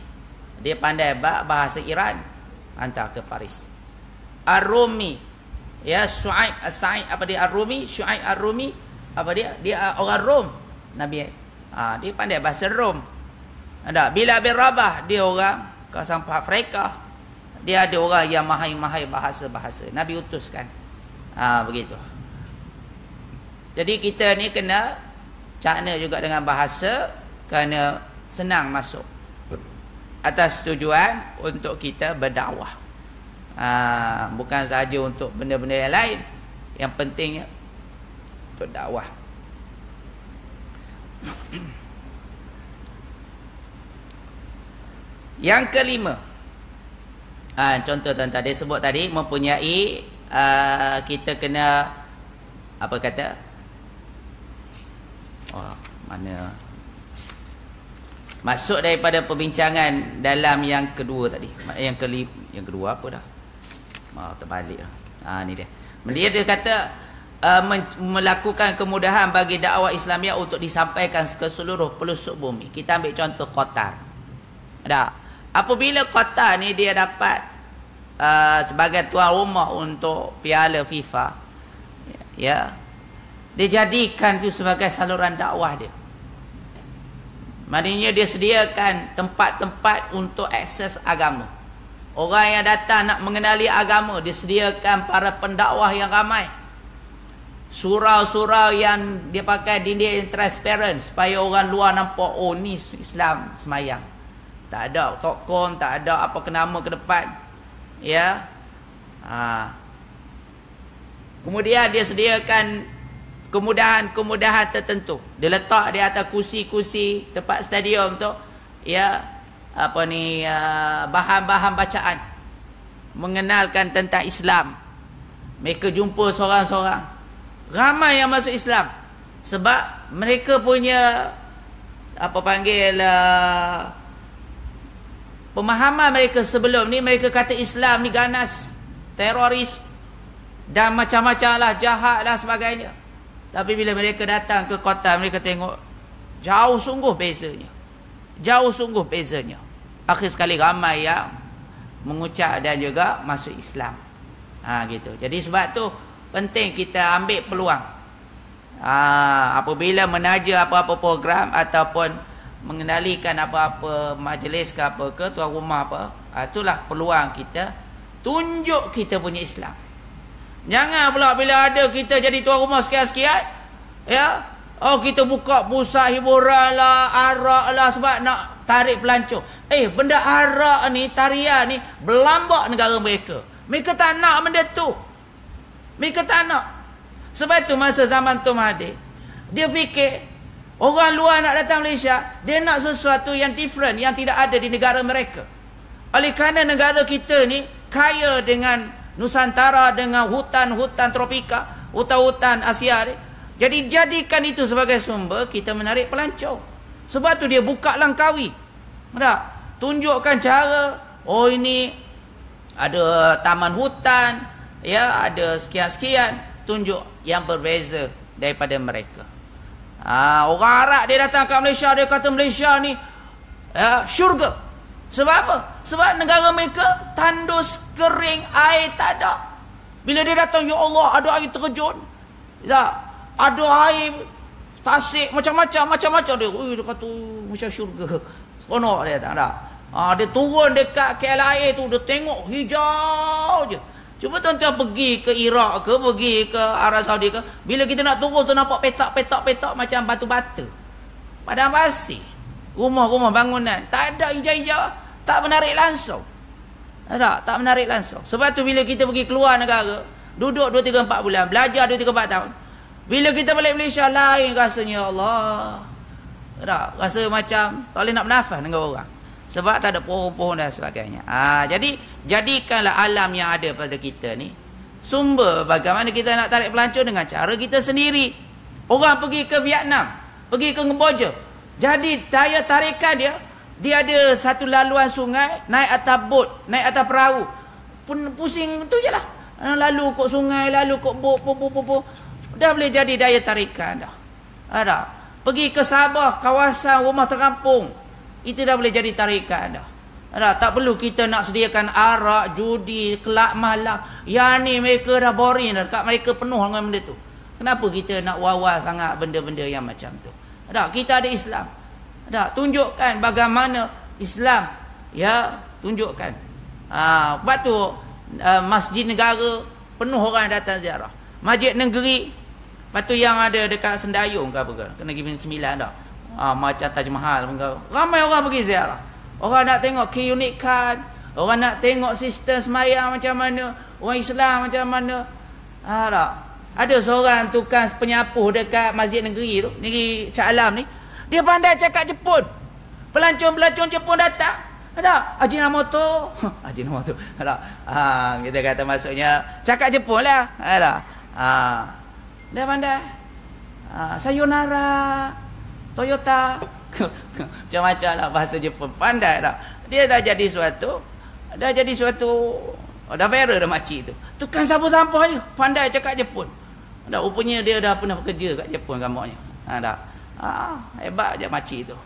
Dia pandai bahasa Iran, hantar ke Paris. Ar-Rumi, ya, Shu'aib As-Sa'id, apa dia Ar-Rumi, Shu'aib Ar-Rumi, apa dia orang Rom. Nabi dia pandai bahasa Rom. Ada Bilal bin Rabah, dia orang kawasan Afrika. Dia ada orang yang mahir bahasa-bahasa. Nabi utuskan. Begitu. Jadi kita ni kena cakna juga dengan bahasa, kerana senang masuk atas tujuan untuk kita berdakwah. Bukan sahaja untuk benda-benda yang lain, yang pentingnya untuk dakwah. Yang kelima, contoh tuan tadi sebut tadi, mempunyai kita kena apa kata, mana masuk daripada perbincangan dalam yang kedua tadi, yang kedua apa dah, terbalik lah. Ni dia. Dia kata melakukan kemudahan bagi dakwah Islamiah untuk disampaikan ke seluruh pelosok bumi. Kita ambil contoh Qatar. Apabila Qatar ni dia dapat sebagai tuan rumah untuk Piala FIFA, ya, dia jadikan itu sebagai saluran dakwah dia. Maknanya dia sediakan tempat-tempat untuk akses agama. Orang yang datang nak mengenali agama, disediakan para pendakwah yang ramai. Surau-surau yang dia pakai dinding yang transparent, supaya orang luar nampak, oh ni Islam semayang. Tak ada tokon, tak ada apa kenama ke depan. Ya. Kemudian dia sediakan kemudahan-kemudahan tertentu. Dia letak di atas kursi-kursi tempat stadium tu, ya, apa ni, bahan-bahan bacaan mengenalkan tentang Islam. Mereka jumpa seorang-seorang. Ramai yang masuk Islam sebab mereka punya apa panggil pemahaman mereka sebelum ni, mereka kata Islam ni ganas, teroris dan macam-macam lah, jahat lah sebagainya. Tapi bila mereka datang ke kota, mereka tengok jauh sungguh bezanya. Jauh sungguh bezanya. Akhir sekali ramai yang mengucap dan juga masuk Islam. Gitu. Jadi sebab tu penting kita ambil peluang. Apabila menaja apa-apa program ataupun mengendalikan apa-apa majlis ke apa ke, tuan rumah apa, itulah peluang kita tunjuk kita punya Islam. Jangan pula bila ada kita jadi tuan rumah sekian-sekian, ya, kita buka pusat hiburan lah, arak lah, sebab nak tarik pelancong. Benda arak ni, tarian ni berlambak negara mereka. Mereka tak nak benda tu. Mereka tak nak. Sebab tu masa zaman Tun Mahathir, dia fikir orang luar nak datang Malaysia, dia nak sesuatu yang different, yang tidak ada di negara mereka. Oleh kerana negara kita ni kaya dengan Nusantara, dengan hutan-hutan tropika, hutan-hutan Asia ni. Jadi jadikan itu sebagai sumber kita menarik pelancong. Sebab tu dia buka Langkawi. Tak? Tunjukkan cara, ini ada taman hutan, ya, ada sekian-sekian, tunjuk yang berbeza daripada mereka. Orang Arab dia datang ke Malaysia, dia kata Malaysia ni syurga. Sebab apa? Sebab negara mereka tandus, kering, air tak ada. Bila dia datang, ya Allah, ada air terjun, tak? Ada air tasik, macam-macam dia. Dia kata macam syurga. Seronok dia tak ada. Dia turun dekat KL air tu, dia tengok hijau je. Cuba tuan-tuan pergi ke Iraq ke, pergi ke Arab Saudi ke, bila kita nak turun tu nampak petak macam batu-batu, padang pasir, rumah-rumah bangunan, tak ada hijau-hijau, tak menarik langsung. Tak menarik langsung. Sebab tu bila kita pergi keluar negara, Duduk 2, 3, 4 bulan. Belajar 2, 3, 4 tahun. Bila kita balik Malaysia, lain rasanya, Allah. Tak, rasa macam tak boleh nak bernafas dengan orang. Sebab tak ada pohon-pohon dan sebagainya. Jadi, jadikanlah alam yang ada pada kita ni sumber bagaimana kita nak tarik pelancong dengan cara kita sendiri. Orang pergi ke Vietnam, pergi ke Kemboja. Jadi, daya tarikan dia ada satu laluan sungai, naik atas bot, naik atas perahu. Pusing tu je lah. Lalu kok sungai, lalu kok bot, dah boleh jadi daya tarikan dah. Ada. Pergi ke Sabah, kawasan rumah terkampung. Itu dah boleh jadi tarikan dah. Ada. Tak perlu kita nak sediakan arak, judi, kelab malam. Yang ni mereka dah boring dah. Dekat mereka penuh dengan benda tu. Kenapa kita nak wawal sangat benda-benda yang macam tu? Ada. Kita ada Islam. Ada. Tunjukkan bagaimana Islam. Ya, tunjukkan. Sebab tu masjid negara penuh orang datang ziarah. Masjid negeri, lepas tu yang ada dekat Sendayung ke apa ke, Negeri Sembilan dah. Macam Taj Mahal pun ke. Ramai orang pergi ziarah. Orang nak tengok keunikan, orang nak tengok sistem semayang macam mana, orang Islam macam mana. Tak. Ada seorang tukang penyapuh dekat masjid negeri tu, negeri Shah Alam ni, dia pandai cakap Jepun. Pelancong-pelancong Jepun datang. Ada Ajinomoto. Ajinomoto. Ada. Kita kata maksudnya cakap Jepun lah. Ada. Dia pandai. Sayonara, Toyota. Macam-macam lah bahasa Jepun. Pandai tak? Dia dah jadi suatu. Dah viral dah makcik tu. Tukang sampah-sampah je. Pandai cakap Jepun. Dah, rupanya dia dah pernah bekerja kat Jepun kampungnya. Hebat je makcik tu.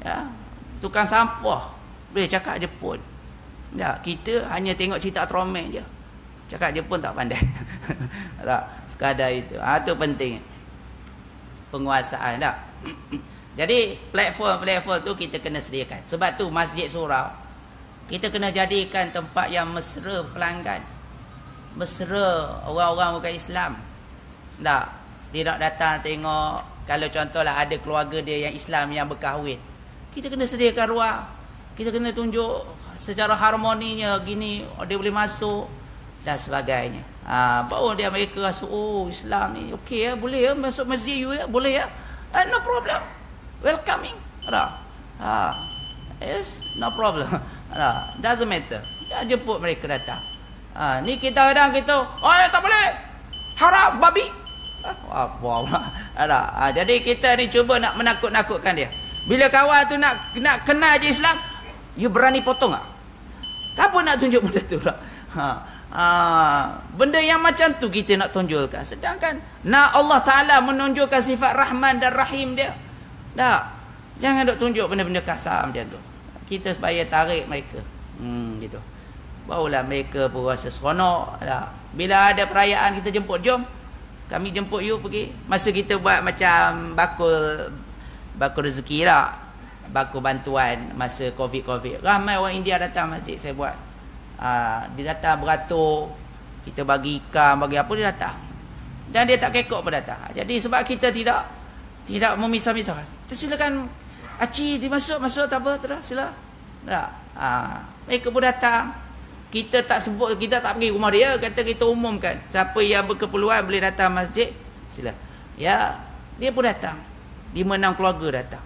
Ya. Tukang sampah. Boleh cakap Jepun. Ya, kita hanya tengok cerita Tromek je. Cakap Jepun tak pandai. Tak, sekadar itu. Itu penting. Penguasaan tak. Jadi platform tu kita kena sediakan. Sebab tu Masjid Surau kita kena jadikan tempat yang mesra pelanggan. Mesra orang-orang bukan Islam. Tak. Dia nak datang tengok. Kalau contohlah ada keluarga dia yang Islam yang berkahwin, kita kena sediakan ruang. Kita kena tunjuk secara harmoninya gini dia boleh masuk dan sebagainya. Baru dia mereka rasa Islam ni okey ya, boleh ya masuk masjid you ya, boleh ya. No problem. Welcoming. Yes, no problem. Doesn't matter. Dia jemput mereka datang. Ni kita kadang kita, tak boleh. Haram babi. Jadi kita ni cuba nak menakut-nakutkan dia. Bila kawan tu nak kenal je Islam, you berani potong tak? Kenapa nak tunjuk benda tu lah? Benda yang macam tu kita nak tunjukkan. Sedangkan nak Allah Ta'ala menunjukkan sifat Rahman dan Rahim dia. Tak. Jangan duk tunjuk benda-benda kasar macam tu. Kita supaya tarik mereka. Gitu. Barulah mereka pun rasa seronok. Tak. Bila ada perayaan kita jemput, jom. Kami jemput you pergi. Masa kita buat macam bakul rezeki lah. Bakul bantuan masa COVID. Ramai orang India datang masjid saya buat. Dia datang beratur. Kita bagi ikan, bagi apa, dia datang. Dan dia tak kekok pun datang. Jadi sebab kita tidak memisah-misah. Silakan Aci dimasuk tak apa, terus sila. Tak. Mereka pun datang. Kita tak sebut, kita tak pergi rumah dia, kata kita umumkan. Siapa yang berkeperluan boleh datang masjid, sila. Ya, dia pun datang. 5-6 keluarga datang.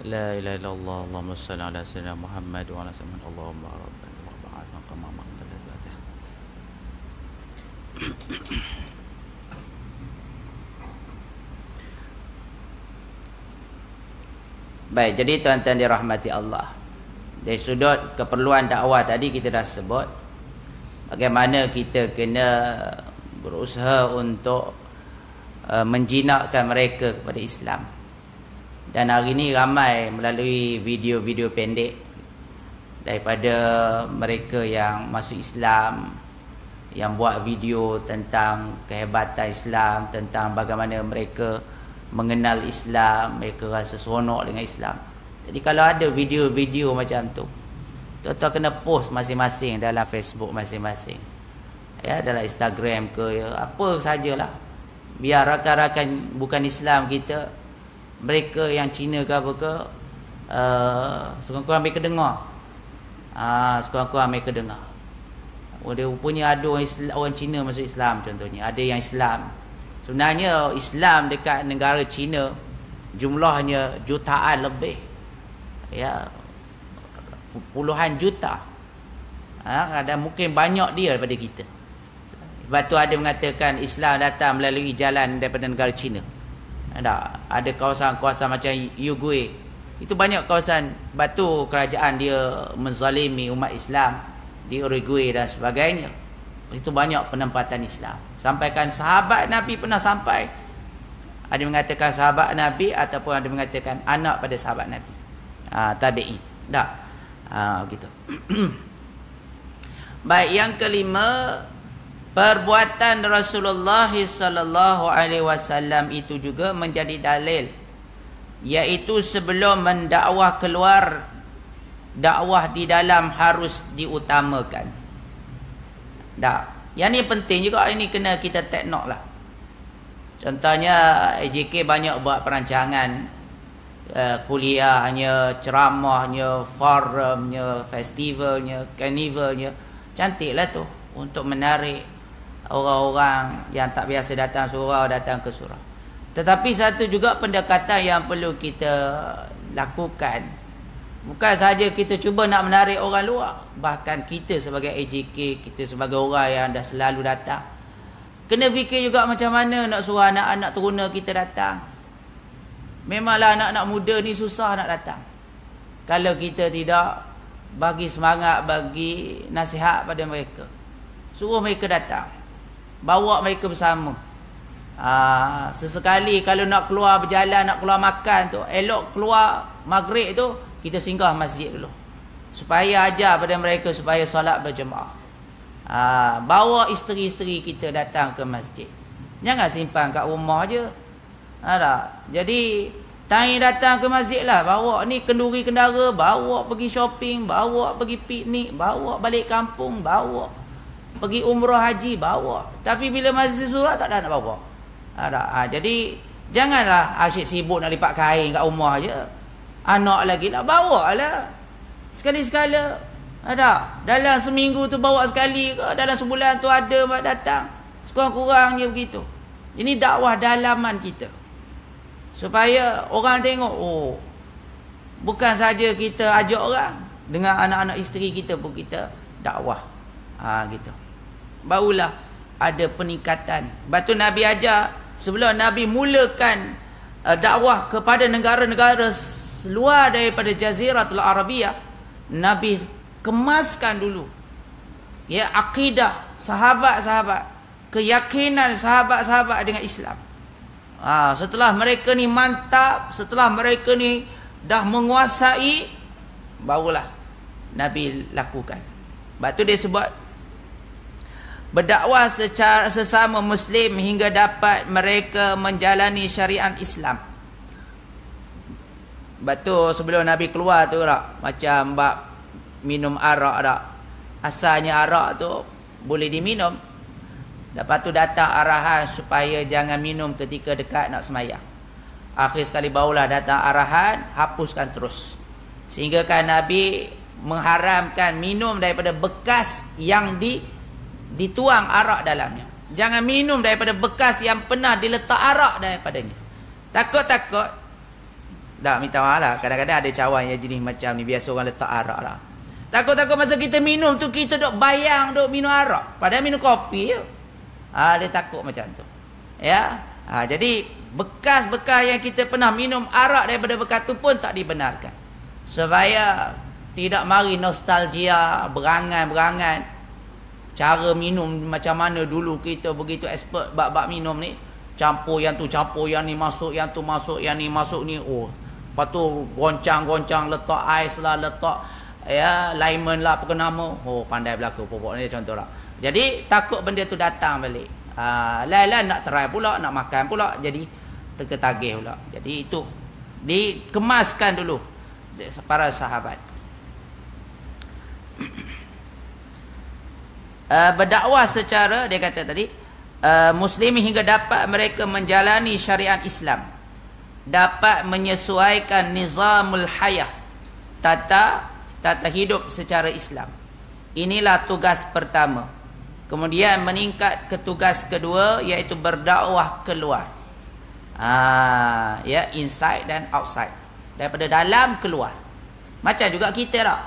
La ilaha illallah. Allahumma salli ala sayyidina Muhammad wa ala sayyidina Allahumma rabbana wa ba'athna kama maqtala al-fatih. Baik, jadi tuan-tuan dirahmati Allah, dari sudut keperluan dakwah tadi kita dah sebut bagaimana kita kena berusaha untuk menjinakkan mereka kepada Islam. Dan hari ini ramai melalui video-video pendek daripada mereka yang masuk Islam, yang buat video tentang kehebatan Islam, tentang bagaimana mereka mengenal Islam, mereka rasa seronok dengan Islam. Jadi kalau ada video-video macam tu, tuan-tuan kena post masing-masing dalam Facebook masing-masing, ya, dalam Instagram ke, ya, apa sajalah, biar rakan-rakan bukan Islam kita, mereka yang Cina ke apa ke, sekurang-kurang mereka dengar, sekurang-kurang mereka dengar. Dia rupanya ada orang Cina masuk Islam contohnya, ada yang Islam. Sebenarnya Islam dekat negara Cina jumlahnya jutaan lebih, ya, puluhan juta, dan mungkin banyak dia daripada kita. Sebab tu ada mengatakan Islam datang melalui jalan daripada negara Cina. Ada kawasan-kawasan macam Uruguay, itu banyak kawasan batu kerajaan dia menzalimi umat Islam di Uruguay dan sebagainya. Itu banyak penempatan Islam. Sampaikan sahabat Nabi pernah sampai. Ada mengatakan sahabat Nabi ataupun ada mengatakan anak pada sahabat Nabi, tabi'in. Begitu. Baik, yang kelima, perbuatan Rasulullah sallallahu alaihi wasallam itu juga menjadi dalil, iaitu sebelum mendakwah keluar, dakwah di dalam harus diutamakan. Yang ni penting juga, ini kena kita take note lah. Contohnya AJK banyak buat perancangan kuliahnya, ceramahnya, forumnya, festivalnya, karnivalnya. Cantiklah tu untuk menarik orang-orang yang tak biasa datang surau datang ke surau. Tetapi satu juga pendekatan yang perlu kita lakukan, bukan saja kita cuba nak menarik orang luar, bahkan kita sebagai AJK, kita sebagai orang yang dah selalu datang, kena fikir juga macam mana nak suruh anak-anak teruna kita datang. Memanglah anak-anak muda ni susah nak datang kalau kita tidak bagi semangat, bagi nasihat pada mereka, suruh mereka datang, bawa mereka bersama. Sesekali kalau nak keluar berjalan, nak keluar makan tu, elok keluar maghrib tu, kita singgah masjid dulu, supaya ajar pada mereka supaya solat berjemaah. Bawa isteri-isteri kita datang ke masjid, jangan simpan kat rumah je. Jadi tangi datang ke masjid lah, bawa ni kenduri kendara, bawa pergi shopping, bawa pergi piknik, bawa balik kampung, bawa pergi umrah haji, bawa. Tapi bila masjid surat tak ada nak bawa. Jadi janganlah asyik sibuk nak lipat kain kat rumah je. Anak lagi lah, bawa lah sekali-sekala. Dalam seminggu tu bawa sekali ke, dalam sebulan tu ada datang, sekurang-kurangnya begitu. Ini dakwah dalaman kita, supaya orang tengok, oh, bukan saja kita ajak orang, dengan anak-anak isteri kita pun kita dakwah. Gitu. Barulah ada peningkatan. Batu Nabi ajar, sebelum Nabi mulakan dakwah kepada negara-negara luar daripada Jaziratul Arabiyah, Nabi kemaskan dulu, ya, akidah sahabat-sahabat, keyakinan sahabat-sahabat dengan Islam. Setelah mereka ni mantap, setelah mereka ni dah menguasai, barulah Nabi lakukan. Sebab tu dia sebut berdakwah secara sesama Muslim hingga dapat mereka menjalani syariat Islam. Sebab tu sebelum Nabi keluar tu tak, macam bab minum arak tak. Asalnya arak tu boleh diminum. Lepas tu datang arahan supaya jangan minum ketika dekat nak sembahyang. Akhir sekali barulah datang arahan, hapuskan terus. Sehingga kan Nabi mengharamkan minum daripada bekas yang dituang arak dalamnya. Jangan minum daripada bekas yang pernah diletak arak daripadanya. Takut-takut. Tak, minta maaf lah. Kadang-kadang ada cawan yang jenis macam ni. Biasa orang letak arak lah. Takut-takut masa kita minum tu, kita duk bayang duk minum arak. Padahal minum kopi je. Dia takut macam tu. Ya. Jadi, bekas-bekas yang kita pernah minum arak daripada bekas tu pun tak dibenarkan. Supaya tidak mari nostalgia, berangan-berangan. Cara minum macam mana dulu kita begitu expert bab-bab minum ni. Campur yang tu, campur yang ni, masuk yang tu, masuk yang ni, masuk ni. Lepas tu goncang-goncang, letak ais lah, letak lemon lah, apa nama. Pandai berlaku pokok ni contoh lah. Jadi takut benda tu datang balik. Lain-lain nak try pula, nak makan pula. Jadi terketagih pula. Jadi itu dikemaskan dulu para sahabat. Berdakwah secara, dia kata tadi, muslimin hingga dapat mereka menjalani syariat Islam, dapat menyesuaikan nizamul hayah, tata hidup secara Islam. Inilah tugas pertama. Kemudian meningkat ke tugas kedua, iaitu berdakwah keluar. Inside dan outside. Daripada dalam keluar. Macam juga kita tak.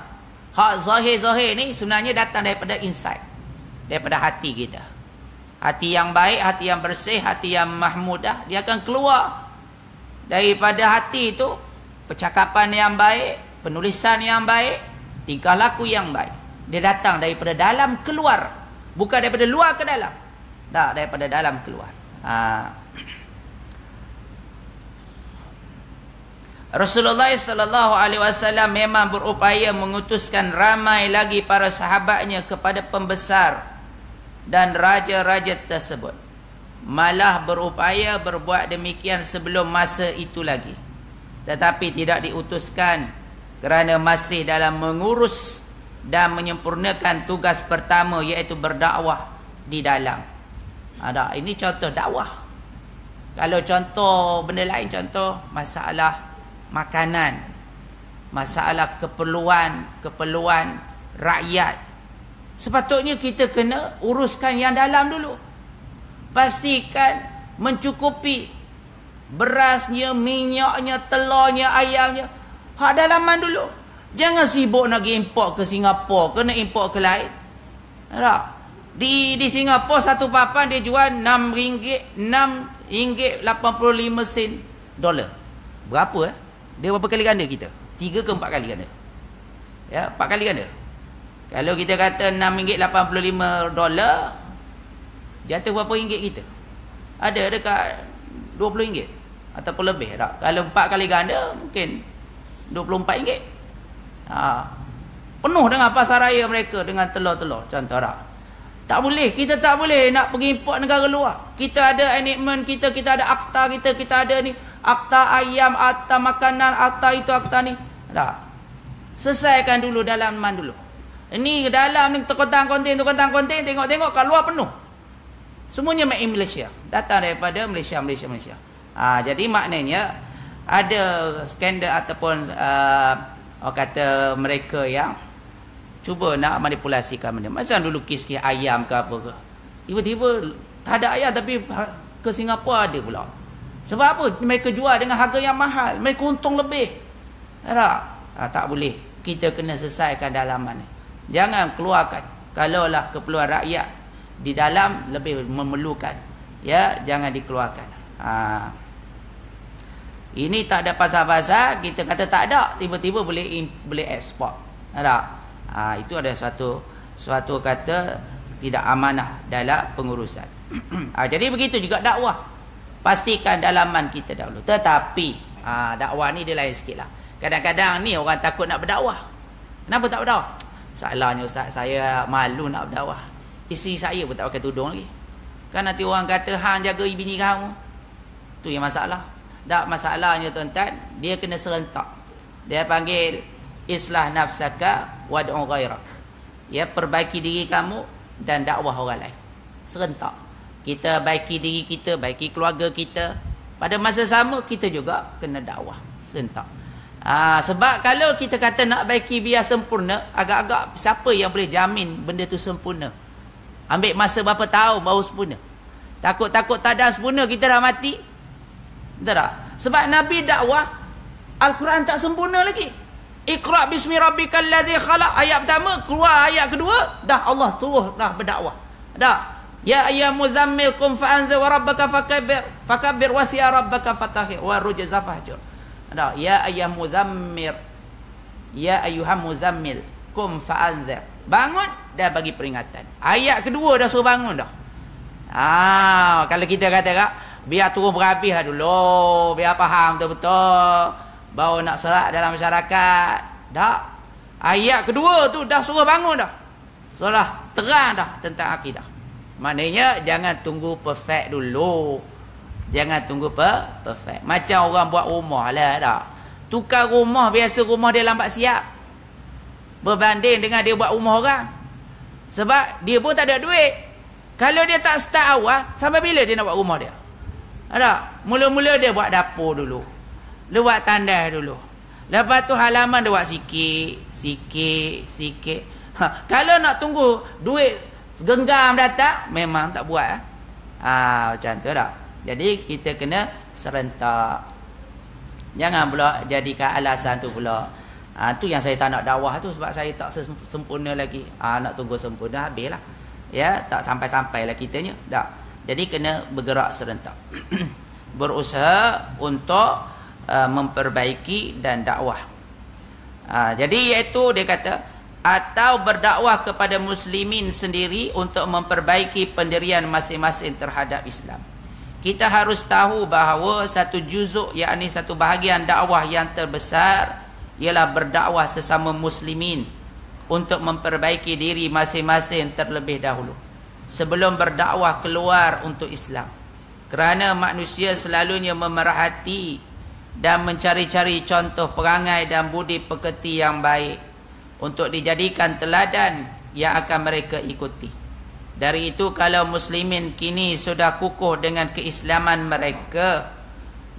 Hak zahir-zahir ni sebenarnya datang daripada inside. Daripada hati kita. Hati yang baik, hati yang bersih, hati yang mahmudah, dia akan keluar daripada hati itu. Percakapan yang baik, penulisan yang baik, tingkah laku yang baik. Dia datang daripada dalam keluar, bukan daripada luar ke dalam. Tak, daripada dalam keluar. Rasulullah SAW memang berupaya mengutuskan ramai lagi para sahabatnya kepada pembesar dan raja-raja tersebut. Malah berupaya berbuat demikian sebelum masa itu lagi. Tetapi tidak diutuskan kerana masih dalam mengurus dan menyempurnakan tugas pertama, iaitu berdakwah di dalam. Ini contoh dakwah. Kalau contoh benda lain, contoh masalah makanan, masalah keperluan rakyat, sepatutnya kita kena uruskan yang dalam dulu. Pastikan mencukupi berasnya, minyaknya, telurnya, ayamnya. Hak dalaman dulu. Jangan sibuk nak pergi import ke Singapura, kena import ke lain. Tak? Di Singapura satu papan dia jual RM6.85 dolar. Berapa Dia berapa kali ganda kita? 3 ke 4 kali ganda? 4 kali ganda. Kalau kita kata RM6.85 dolar, jatuh berapa ringgit kita? Ada dekat RM20 ataupun lebih tak? Kalau 4 kali ganda mungkin RM24. Penuh dengan pasar raya mereka dengan telur-telur, contoh tak? Tak boleh, kita tak boleh nak pergi import negara luar. Kita ada enactment kita ada akta kita ada ni, akta ayam, akta makanan, akta itu, akta ni. Tak. Selesaikan dulu dalaman dulu. Ini dalam ni terkontang-konting, tengok-tengok kat luar penuh. Semuanya made in Malaysia. Datang daripada Malaysia. Jadi maknanya ada skandal ataupun orang kata mereka yang cuba nak manipulasikan benda. Macam dulu kes-kes ayam ke apa ke. Tiba-tiba tak ada ayam tapi ke Singapura ada pula. Sebab apa? Mereka jual dengan harga yang mahal. Mereka untung lebih. Tak boleh. Kita kena selesaikan dalaman ni. Jangan keluarkan. Kalaulah keperluan rakyat di dalam lebih memerlukan, jangan dikeluarkan. Ini tak ada pasal-pasal kita kata tak ada, tiba-tiba boleh ekspor. Itu ada suatu kata tidak amanah dalam pengurusan. Jadi begitu juga dakwah. Pastikan dalaman kita dahulu. Tetapi dakwah ni dia lain sikit lah. Kadang-kadang ni orang takut nak berdakwah. Kenapa tak berdakwah? Salahnya Ustaz, saya malu nak berdakwah. Isteri saya pun tak pakai tudung lagi. Kan nanti orang kata hang jaga bini kamu. Tu yang masalah. Tak, masalahnya tuan-tuan, dia kena serentak. Dia panggil islah nafsaka wad'u ghairak. Ya, perbaiki diri kamu dan dakwah orang lain. Serentak. Kita baiki diri kita, baiki keluarga kita. Pada masa sama kita juga kena dakwah. Serentak. Sebab kalau kita kata nak baiki biar sempurna, agak-agak siapa yang boleh jamin benda tu sempurna? Ambil masa berapa tahun baru sempurna? Takut-takut tak ada sempurna kita dah mati. Betul tak? Sebab Nabi dakwah, Al-Quran tak sempurna lagi. Iqra bismi rabbikal ladzi khalaq, ayat pertama, keluar ayat kedua, dah Allah suruh dah berdakwah. Dah. Ya ayyuhal muzammil qum fa'anzir wa rabbaka fakabbir wa siya rabbaka fatahhir wa rujza fahjur. Dah. Ya ayyuhal muzammil, ya ayyuhal muzammil qum fa'anzir. Bangun dah bagi peringatan. Ayat kedua dah suruh bangun dah. Kalau kita kata kak, biar turun berhabis lah dulu, biar faham betul-betul, baru nak serak dalam masyarakat. Tak. Ayat kedua tu dah suruh bangun dah. Sudah terang dah tentang akidah. Maknanya jangan tunggu perfect dulu. Jangan tunggu perfect. Macam orang buat rumah lah tak. Tukar rumah, biasa rumah dia lambat siap berbanding dengan dia buat rumah orang. Sebab dia pun tak ada duit. Kalau dia tak start awal, sampai bila dia nak buat rumah dia? Ada. Mula-mula dia buat dapur dulu. Dia buat tandas dulu. Lepas tu halaman dia buat sikit. Kalau nak tunggu duit genggam datang, memang tak buat. Macam tu tak. Jadi kita kena serentak. Jangan pula jadikan alasan tu pula. Tu yang saya tak nak dakwah tu, sebab saya tak sempurna lagi. Nak tunggu sempurna, habislah. Ya, tak sampai-sampai lah kitanya. Tak. Jadi kena bergerak serentak. Berusaha untuk memperbaiki dan dakwah. Jadi iaitu dia kata, atau berdakwah kepada muslimin sendiri untuk memperbaiki pendirian masing-masing terhadap Islam. Kita harus tahu bahawa satu juzuk, yakni satu bahagian dakwah yang terbesar, ialah berdakwah sesama muslimin untuk memperbaiki diri masing-masing terlebih dahulu sebelum berdakwah keluar untuk Islam. Kerana manusia selalunya memerhati dan mencari-cari contoh perangai dan budi pekerti yang baik untuk dijadikan teladan yang akan mereka ikuti. Dari itu, kalau muslimin kini sudah kukuh dengan keislaman mereka,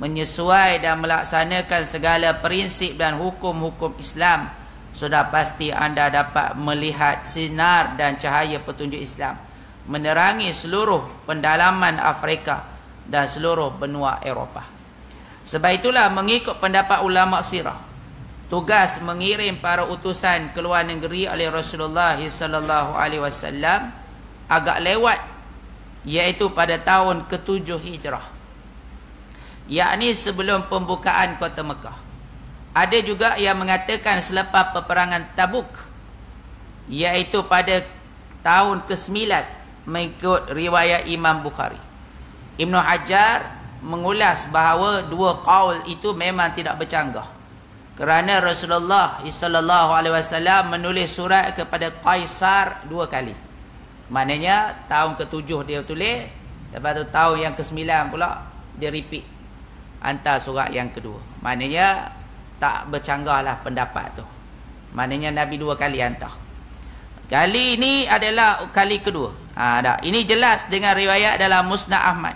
menyesuai dan melaksanakan segala prinsip dan hukum-hukum Islam, sudah pasti anda dapat melihat sinar dan cahaya petunjuk Islam menerangi seluruh pendalaman Afrika dan seluruh benua Eropah. Sebab itulah, mengikut pendapat ulama sirah, tugas mengirim para utusan ke luar negeri oleh Rasulullah sallallahu alaihi wasallam agak lewat, iaitu pada tahun ke-7 Hijrah, yakni sebelum pembukaan kota Mekah. Ada juga yang mengatakan selepas peperangan Tabuk, iaitu pada tahun ke-9 mengikut riwayat Imam Bukhari. Ibn Hajar mengulas bahawa dua qaul itu memang tidak bercanggah, kerana Rasulullah sallallahu alaihi wasallam menulis surat kepada Kaisar 2 kali. Maknanya tahun ke-7 dia tulis, lepas tu tahun yang ke-9 pula dia repeat, hantar surat yang kedua. Maknanya tak bercanggahlah pendapat tu. Maknanya Nabi 2 kali hantar. Kali ini adalah kali kedua. Ini jelas dengan riwayat dalam Musnad Ahmad.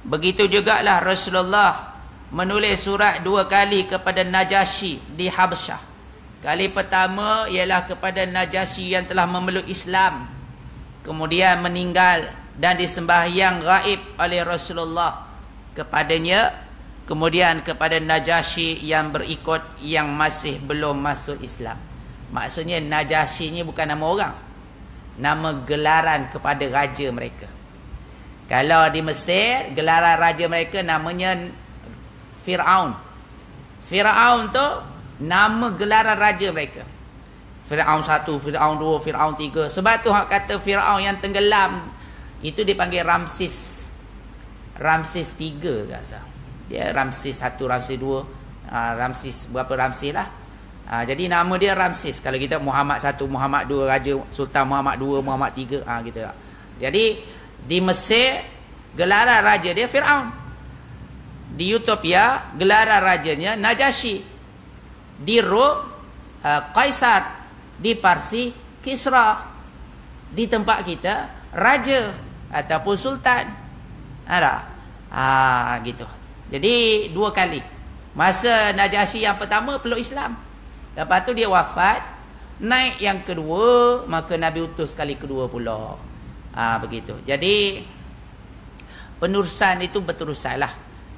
Begitu jugalah Rasulullah menulis surat 2 kali kepada Najasyi di Habsyah. Kali pertama ialah kepada Najasyi yang telah memeluk Islam, kemudian meninggal dan disembahyang gaib oleh Rasulullah kepadanya. Kemudian kepada Najasyi yang berikut yang masih belum masuk Islam. Maksudnya Najasyi ni bukan nama orang, nama gelaran kepada raja mereka. Kalau di Mesir, gelaran raja mereka namanya Fir'aun. Fir'aun tu nama gelaran raja mereka. Fir'aun 1, Fir'aun 2, Fir'aun 3. Sebab tu hak kata Fir'aun yang tenggelam itu dipanggil Ramses. Ramses 3 rasa. Dia Ramses 1, Ramses 2, Ramses berapa Ramses lah. Jadi nama dia Ramses. Kalau kita Muhammad 1, Muhammad 2, Raja Sultan Muhammad 2, Muhammad 3, gitu lah. Jadi di Mesir gelaran raja dia Fir'aun. Di Ethiopia gelaran rajanya Najasyi. Di Rom Kaisar, di Parsi Kisra, di tempat kita raja ataupun sultan. Ada. Gitu. Jadi 2 kali. Masa Najasyi yang pertama peluk Islam. Lepas tu dia wafat, naik yang kedua, maka Nabi utus kali kedua pula. Begitu. Jadi penerusan itu berterusanlah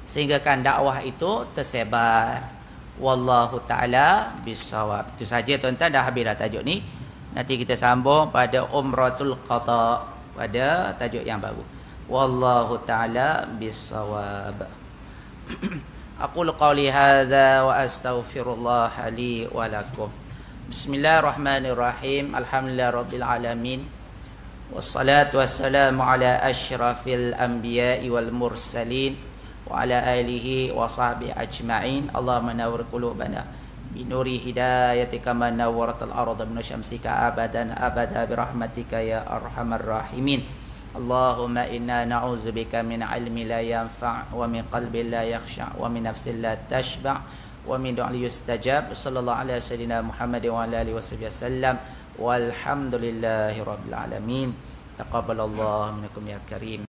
sehingga kan dakwah itu tersebar. Wallahu taala bisawab. Itu saja tuan-tuan, dah habis dah tajuk ni. Nanti kita sambung pada Umratul Qada pada tajuk yang baru. Wallahu taala bisawab. Aqulu qawli hadza wa astaghfirullah li wa lakum. Bismillahirrahmanirrahim. Alhamdulillahirabbil alamin. Wassalatu wassalamu ala asyrafil anbiya'i wal mursalin wa ala alihi wa sahbihi ajma'in. Allahumma nawwir qulubana bi nuri hidayatika man nawwaratal arda min syamsika abadan abada bi rahmatika ya arhamar rahimin. Allahumma inna na'udzubika min ilmi la yanfa' wa min qalbin la yakhsha' wa min nafsin la tashba' wa min du'an yustajab. Sallallahu alaihi wasallam Muhammad wa ala alihi wasallam. Walhamdulillahi rabbil alamin. Taqabbalallahu minkum ya karim.